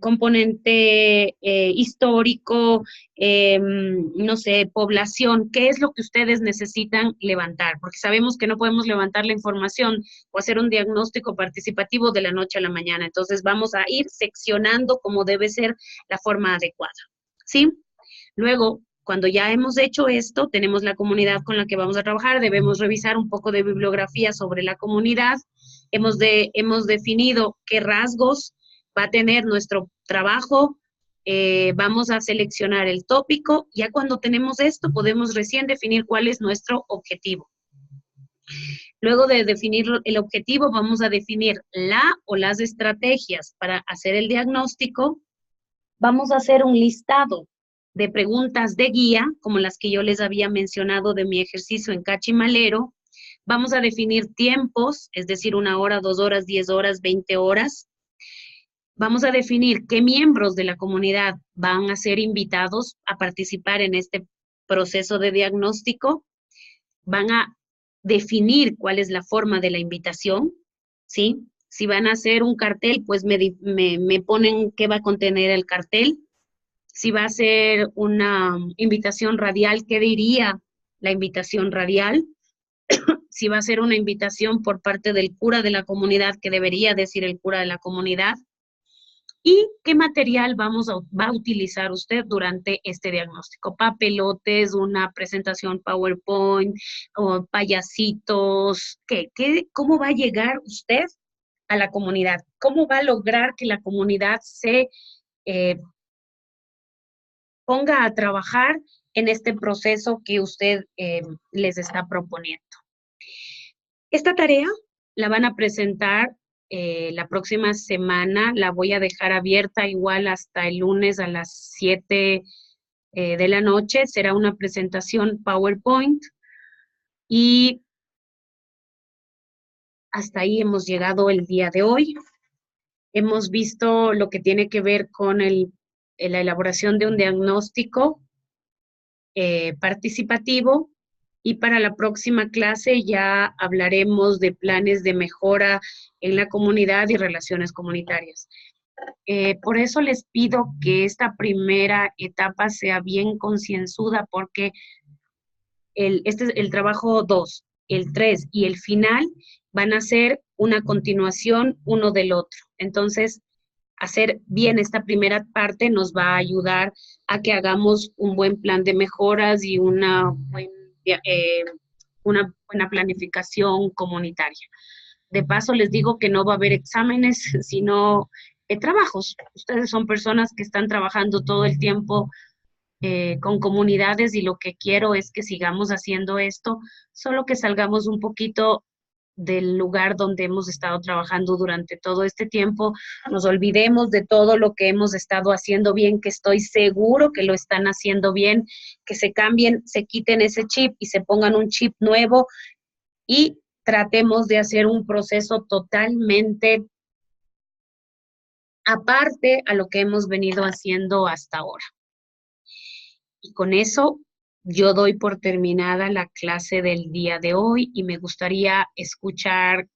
componente histórico, no sé, población, ¿qué es lo que ustedes necesitan levantar? Porque sabemos que no podemos levantar la información o hacer un diagnóstico participativo de la noche a la mañana. Entonces vamos a ir seccionando como debe ser la forma adecuada, ¿sí? Luego, cuando ya hemos hecho esto, tenemos la comunidad con la que vamos a trabajar, debemos revisar un poco de bibliografía sobre la comunidad, hemos definido qué rasgos va a tener nuestro trabajo, vamos a seleccionar el tópico, ya cuando tenemos esto podemos recién definir cuál es nuestro objetivo. Luego de definir el objetivo, vamos a definir la o las estrategias para hacer el diagnóstico, vamos a hacer un listado de preguntas de guía, como las que yo les había mencionado de mi ejercicio en Cachimalero. Vamos a definir tiempos, es decir, 1 hora, 2 horas, 10 horas, 20 horas. Vamos a definir qué miembros de la comunidad van a ser invitados a participar en este proceso de diagnóstico. Van a definir cuál es la forma de la invitación, ¿sí? Si van a hacer un cartel, pues me ponen qué va a contener el cartel. Si va a ser una invitación radial, ¿qué diría la invitación radial? Si va a ser una invitación por parte del cura de la comunidad, ¿qué debería decir el cura de la comunidad? ¿Y qué material va a utilizar usted durante este diagnóstico? Papelotes, una presentación PowerPoint, o payasitos, ¿cómo va a llegar usted a la comunidad? ¿Cómo va a lograr que la comunidad se ponga a trabajar en este proceso que usted les está proponiendo? Esta tarea la van a presentar la próxima semana, la voy a dejar abierta igual hasta el lunes a las 7 de la noche. Será una presentación PowerPoint y hasta ahí hemos llegado el día de hoy. Hemos visto lo que tiene que ver con la elaboración de un diagnóstico participativo, y para la próxima clase ya hablaremos de planes de mejora en la comunidad y relaciones comunitarias. Por eso les pido que esta primera etapa sea bien concienzuda, porque este es el trabajo 2, el 3 y el final van a ser una continuación uno del otro. Entonces, hacer bien esta primera parte nos va a ayudar a que hagamos un buen plan de mejoras y una buena planificación comunitaria. De paso, les digo que no va a haber exámenes, sino trabajos. Ustedes son personas que están trabajando todo el tiempo con comunidades, y lo que quiero es que sigamos haciendo esto, solo que salgamos un poquito del lugar donde hemos estado trabajando durante todo este tiempo, nos olvidemos de todo lo que hemos estado haciendo bien, que estoy seguro que lo están haciendo bien, que se cambien, se quiten ese chip y se pongan un chip nuevo, y tratemos de hacer un proceso totalmente aparte a lo que hemos venido haciendo hasta ahora. Y con eso yo doy por terminada la clase del día de hoy y me gustaría escuchar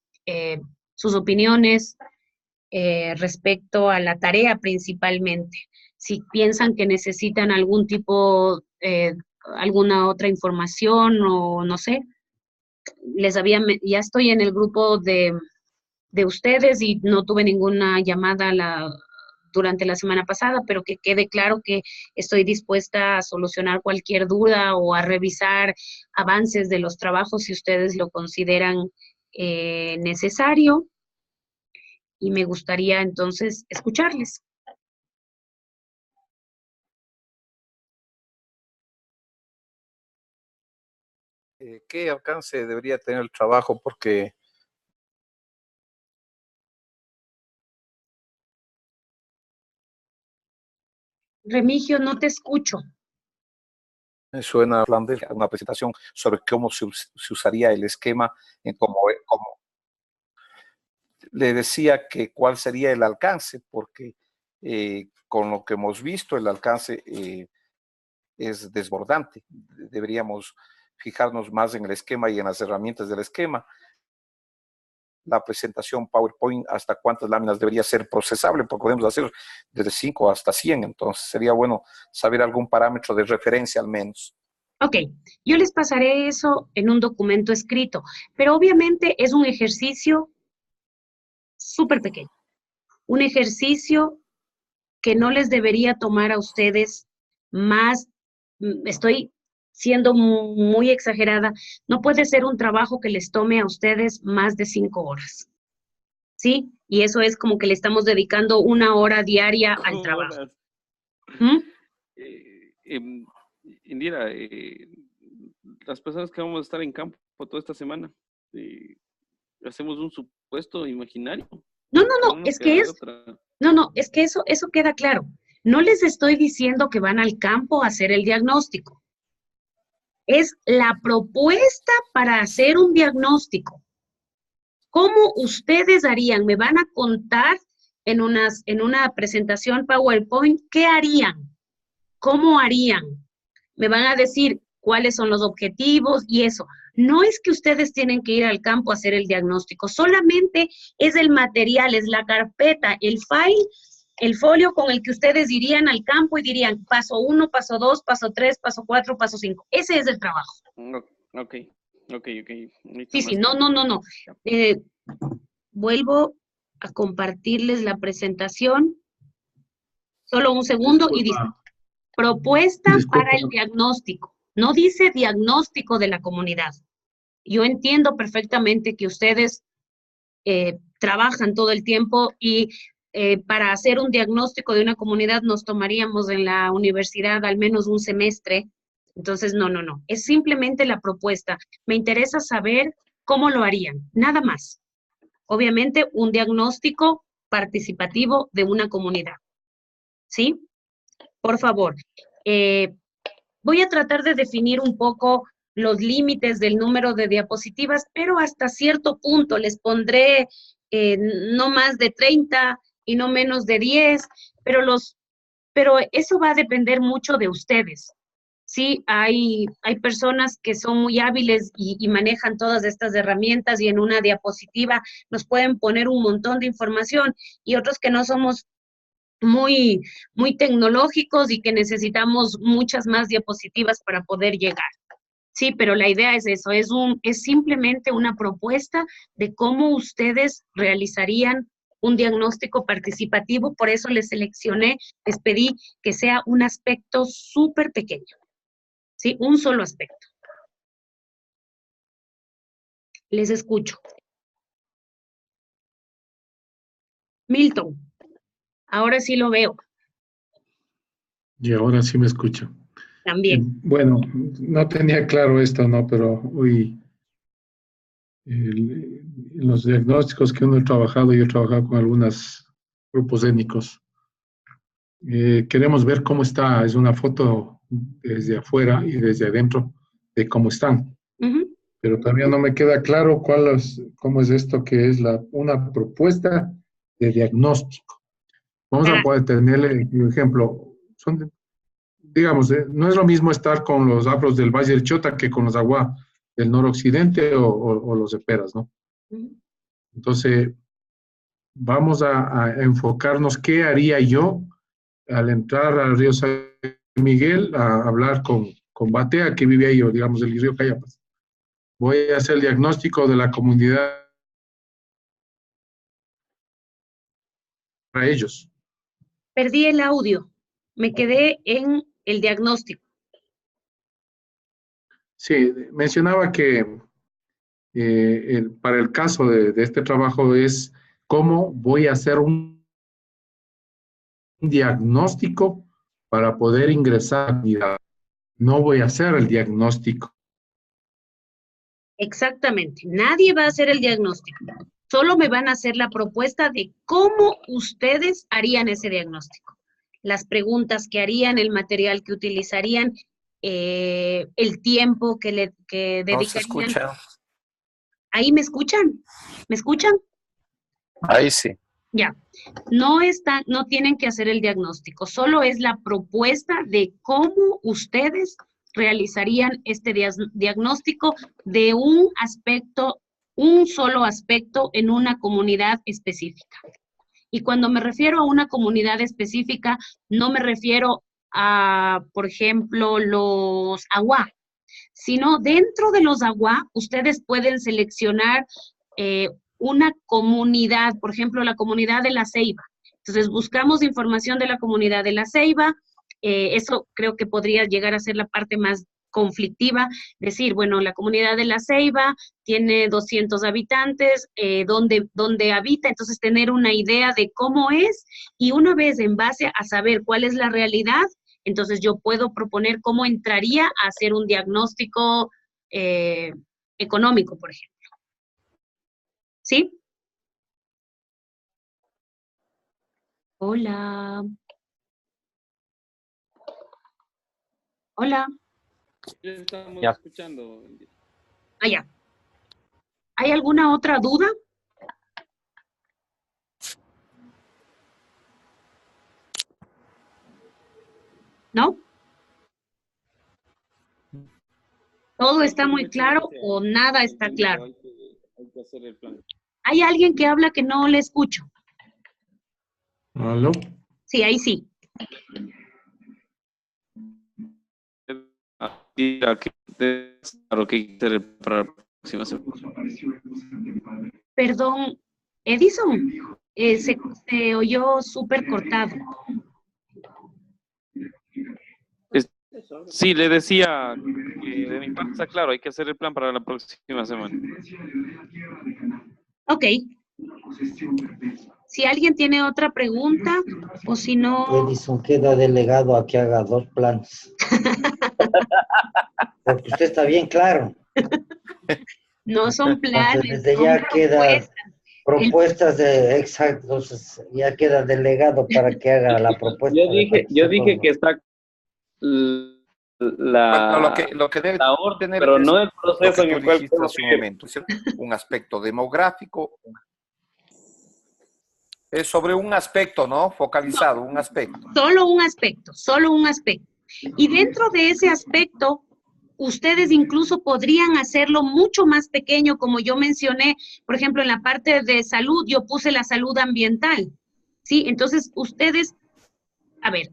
sus opiniones, respecto a la tarea principalmente. Si piensan que necesitan algún tipo, alguna otra información o no sé, ya estoy en el grupo de ustedes y no tuve ninguna llamada durante la semana pasada, pero que quede claro que estoy dispuesta a solucionar cualquier duda o a revisar avances de los trabajos si ustedes lo consideran necesario. Y me gustaría entonces escucharles. ¿Qué alcance debería tener el trabajo? Porque Remigio, no te escucho. me suena una presentación sobre cómo se usaría el esquema en cómo le decía que cuál sería el alcance, porque con lo que hemos visto el alcance es desbordante. Deberíamos fijarnos más en el esquema y en las herramientas del esquema. La presentación PowerPoint, hasta cuántas láminas debería ser procesable, porque podemos hacer desde 5 hasta 100, entonces sería bueno saber algún parámetro de referencia al menos. Ok, yo les pasaré eso en un documento escrito, pero obviamente es un ejercicio súper pequeño, un ejercicio que no les debería tomar a ustedes más, estoy siendo muy exagerada, no puede ser un trabajo que les tome a ustedes más de 5 horas, ¿sí? Y eso es como que le estamos dedicando 1 hora diaria al trabajo. Indira, las personas que vamos a estar en campo toda esta semana, hacemos un supuesto imaginario. No, es que eso queda claro. No les estoy diciendo que van al campo a hacer el diagnóstico. Es la propuesta para hacer un diagnóstico. ¿Cómo ustedes harían? Me van a contar en una presentación PowerPoint, ¿qué harían? ¿Cómo harían? Me van a decir cuáles son los objetivos y eso. No es que ustedes tienen que ir al campo a hacer el diagnóstico, solamente es el material, es la carpeta, el file, el folio con el que ustedes irían al campo y dirían paso 1, paso 2, paso 3, paso 4, paso 5. Ese es el trabajo. Ok. Sí, no. Vuelvo a compartirles la presentación. Solo un segundo. Disculpa. Y dice, propuesta para el diagnóstico. No dice diagnóstico de la comunidad. Yo entiendo perfectamente que ustedes trabajan todo el tiempo y para hacer un diagnóstico de una comunidad nos tomaríamos en la universidad al menos un semestre. Entonces, no. Es simplemente la propuesta. Me interesa saber cómo lo harían, nada más. Obviamente, un diagnóstico participativo de una comunidad. ¿Sí? Por favor. Voy a tratar de definir un poco los límites del número de diapositivas, pero hasta cierto punto les pondré no más de 30 y no menos de 10, pero eso va a depender mucho de ustedes. Sí, hay personas que son muy hábiles y manejan todas estas herramientas y en una diapositiva nos pueden poner un montón de información y otros que no somos muy tecnológicos y que necesitamos muchas más diapositivas para poder llegar. Sí, pero la idea es eso, es simplemente una propuesta de cómo ustedes realizarían un diagnóstico participativo, por eso les seleccioné, les pedí que sea un aspecto súper pequeño, ¿sí? Un solo aspecto. Les escucho. Milton, ahora sí lo veo. Y ahora sí me escucho. También. Bueno, no tenía claro esto, ¿no? Pero hoy los diagnósticos que uno ha trabajado, yo he trabajado con algunos grupos étnicos. Queremos ver cómo está, es una foto desde afuera y desde adentro de cómo están. Pero todavía no me queda claro cómo es esto que es una propuesta de diagnóstico. Vamos a poder tenerle un ejemplo. Digamos, no es lo mismo estar con los afros del Valle del Chota que con los Agua del noroccidente o los de Peras, ¿no? Entonces, vamos a enfocarnos qué haría yo al entrar al río San Miguel a hablar con Batea, que vive ahí, o digamos, el río Cayapas. Voy a hacer el diagnóstico de la comunidad para ellos. Perdí el audio. Me quedé en el diagnóstico. Sí, mencionaba que para el caso de este trabajo es cómo voy a hacer un diagnóstico para poder ingresar a la comunidad. No voy a hacer el diagnóstico. Exactamente. Nadie va a hacer el diagnóstico. Solo me van a hacer la propuesta de cómo ustedes harían ese diagnóstico. Las preguntas que harían, el material que utilizarían, el tiempo que dedicarían. No se escucha. ¿Ahí me escuchan? ¿Me escuchan? Ahí sí. Ya. No tienen que hacer el diagnóstico. Solo es la propuesta de cómo ustedes realizarían este diagnóstico de un solo aspecto en una comunidad específica. Y cuando me refiero a una comunidad específica, no me refiero a, por ejemplo, los Agua, sino dentro de los Agua, ustedes pueden seleccionar una comunidad, por ejemplo, la comunidad de La Ceiba. Entonces, buscamos información de la comunidad de La Ceiba. Eso creo que podría llegar a ser la parte más conflictiva, decir, bueno, la comunidad de La Ceiba tiene 200 habitantes, ¿dónde habita? Entonces, tener una idea de cómo es, y una vez en base a saber cuál es la realidad, entonces yo puedo proponer cómo entraría a hacer un diagnóstico económico, por ejemplo. ¿Sí? Hola. Hola. Ya estamos Ya. escuchando. Ah, ya. ¿Hay alguna otra duda? ¿No? ¿Todo está muy claro o nada está claro? Hay que hacer el plan. ¿Hay alguien que habla que no le escucho? ¿Aló? Sí, ahí sí. Claro que hay que hacer para la próxima semana. Perdón, Edison, se oyó súper cortado. Sí, le decía que de mi parte está claro, hay que hacer el plan para la próxima semana. Ok. Si alguien tiene otra pregunta, o si no... Edison queda delegado a que haga 2 planes. Porque usted está bien claro. No son planes, Desde son ya queda propuestas de exacto, entonces ya queda delegado para que haga la propuesta. Yo dije que está Bueno, lo que debe la orden, tener pero es no el lo proceso que en tú el cual dijiste hace un momento, ¿cierto? Un aspecto demográfico, es sobre un aspecto, ¿no? Focalizado, un aspecto. Solo un aspecto, solo un aspecto. Y dentro de ese aspecto, ustedes incluso podrían hacerlo mucho más pequeño, como yo mencioné, por ejemplo, en la parte de salud, yo puse la salud ambiental, ¿sí? Entonces, ustedes, a ver.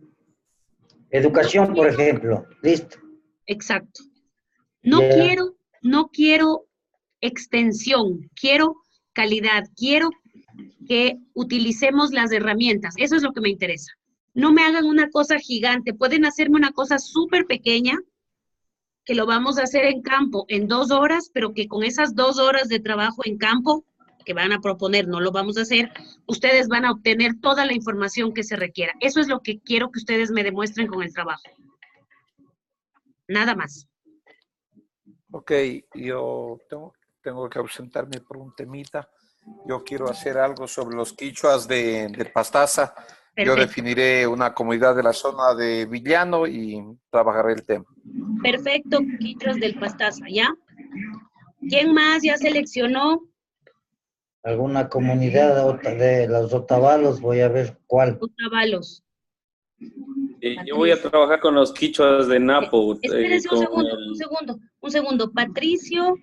Educación, por ejemplo, listo. Exacto. No quiero extensión, quiero calidad, quiero que utilicemos las herramientas, eso es lo que me interesa. No me hagan una cosa gigante, pueden hacerme una cosa súper pequeña, que lo vamos a hacer en campo en 2 horas, pero que con esas 2 horas de trabajo en campo que van a proponer, no lo vamos a hacer, ustedes van a obtener toda la información que se requiera. Eso es lo que quiero que ustedes me demuestren con el trabajo. Nada más. Ok, yo tengo que ausentarme por un temita. Yo quiero hacer algo sobre los quichuas de Pastaza. Perfecto. Yo definiré una comunidad de la zona de Villano y trabajaré el tema. Perfecto, quichuas del Pastaza, ¿ya? ¿Quién más ya seleccionó? Alguna comunidad de los Otavalos, voy a ver cuál. Otavalos. Yo voy a trabajar con los quichuas de Napo. Espérense un segundo. Patricio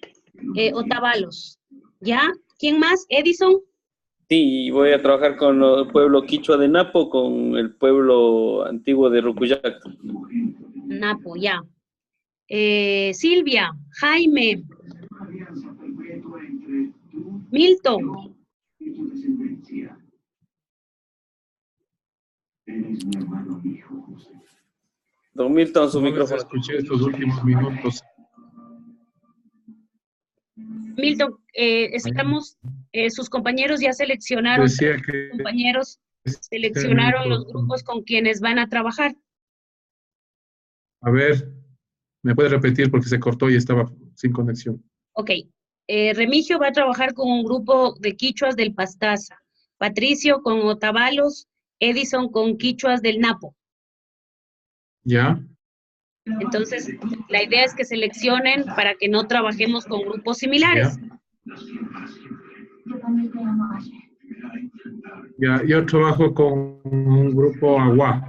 Otavalos, ¿ya? ¿Quién más? Edison. Sí, voy a trabajar con el pueblo quichua de Napo, con el pueblo antiguo de Rucuyac. Napo, ya. Silvia, Jaime, Milton. Don Milton, su No les micrófono. escuché estos últimos minutos. Milton, estamos, sus compañeros ya seleccionaron, Decía que compañeros este seleccionaron los micrófono. grupos con quienes van a trabajar. A ver, ¿me puede repetir porque se cortó y estaba sin conexión? Ok. Remigio va a trabajar con un grupo de quichuas del Pastaza. Patricio con Otavalos, Edison con quichuas del Napo. ¿Ya? Entonces, la idea es que seleccionen para que no trabajemos con grupos similares. Ya, yo trabajo con un grupo Agua.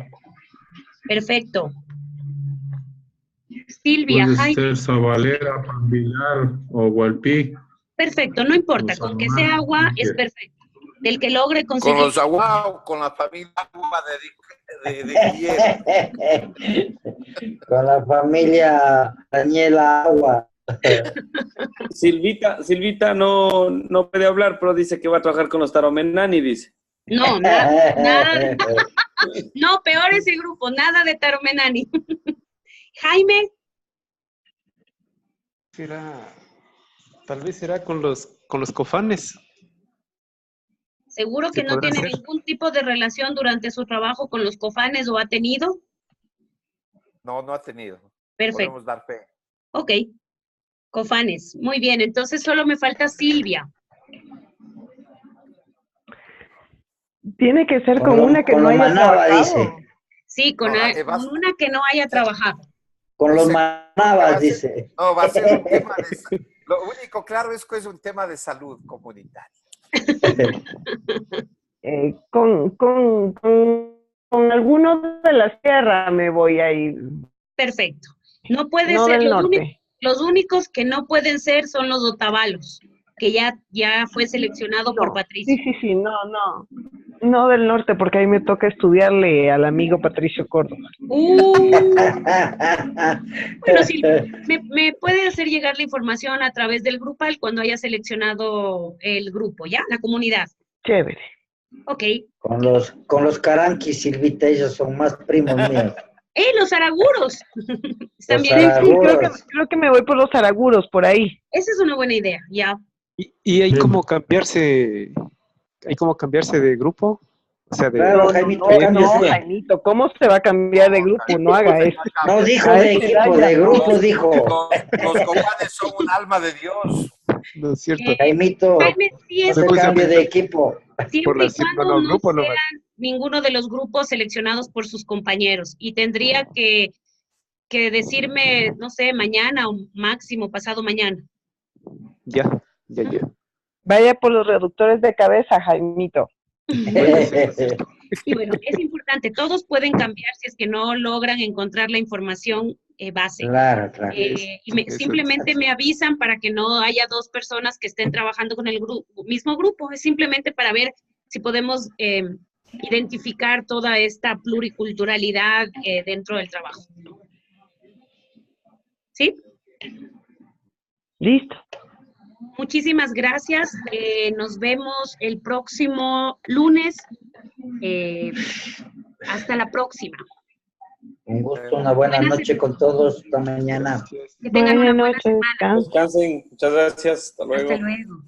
Perfecto. Silvia, Puede Jaime. ser Zabalera, Pambilar o Hualpí. Perfecto, no importa, Los con que Aguas, sea agua como es quiera. perfecto. Del que logre Con conseguir. los Agua o con la familia Agua de Guillermo. Con la familia Daniela Agua. Silvita no puede hablar, pero dice que va a trabajar con los Taromenani, dice. No, nada. No, peor es el grupo, nada de Taromenani. Jaime, Tal vez será con los cofanes. seguro que ¿Se no podrá tiene hacer? ningún tipo de relación durante su trabajo con los cofanes o ha tenido. No, no ha tenido. Perfecto. Podemos dar fe. Ok. Cofanes. Muy bien, entonces solo me falta Silvia. Tiene que ser con una que con no los haya Manaba, trabajado. dice. Sí, con No, con una que no haya trabajado. Con los Ese- Manabas, dice. No, va a ser un tema de... Lo único claro es que es un tema de salud comunitaria. Con algunos de la sierra me voy a ir, Perfecto. No puede no ser, del norte. los únicos que no pueden ser son los Otavalos, que ya fue seleccionado por No, Patricio. sí, no del norte, porque ahí me toca estudiarle al amigo Patricio Córdoba. Bueno, Silvia, ¿me puede hacer llegar la información a través del grupal cuando haya seleccionado el grupo, ya? La comunidad. Chévere. Ok. Con los Caranquis, Silvita, ellos son más primos míos. Los araguros! Están Los bien. Sí, araguros. creo que me voy por los araguros, por ahí. Esa es una buena idea, ya. Y hay como cambiarse de grupo, o sea, de Claro, Jaimito, proyecto. cámbiese. Jaimito, ¿cómo se va a cambiar de grupo? No haga eso. No dijo A de esa edad equipo, ya de no. grupo, dijo. Los copanes son un alma de Dios. ¿No es cierto? Jaimito, Jaime, sí no es se puse a cambie de pensar equipo. por siempre la y cuando no, no grupo no. sean ninguno de los grupos seleccionados por sus compañeros. Y tendría que decirme, no sé, mañana o máximo pasado mañana. Ya. Vaya por los reductores de cabeza, Jaimito. Y bueno, es importante, todos pueden cambiar si es que no logran encontrar la información base. Claro. Simplemente me avisan para que no haya dos personas que estén trabajando con el mismo grupo. Es simplemente para ver si podemos identificar toda esta pluriculturalidad dentro del trabajo. ¿Sí? Listo. Muchísimas gracias. Nos vemos el próximo lunes. Hasta la próxima. Un gusto, una buena noche con todos. Hasta mañana. Que tengan una buena semana. Descansen. Muchas gracias. Hasta luego. Hasta luego.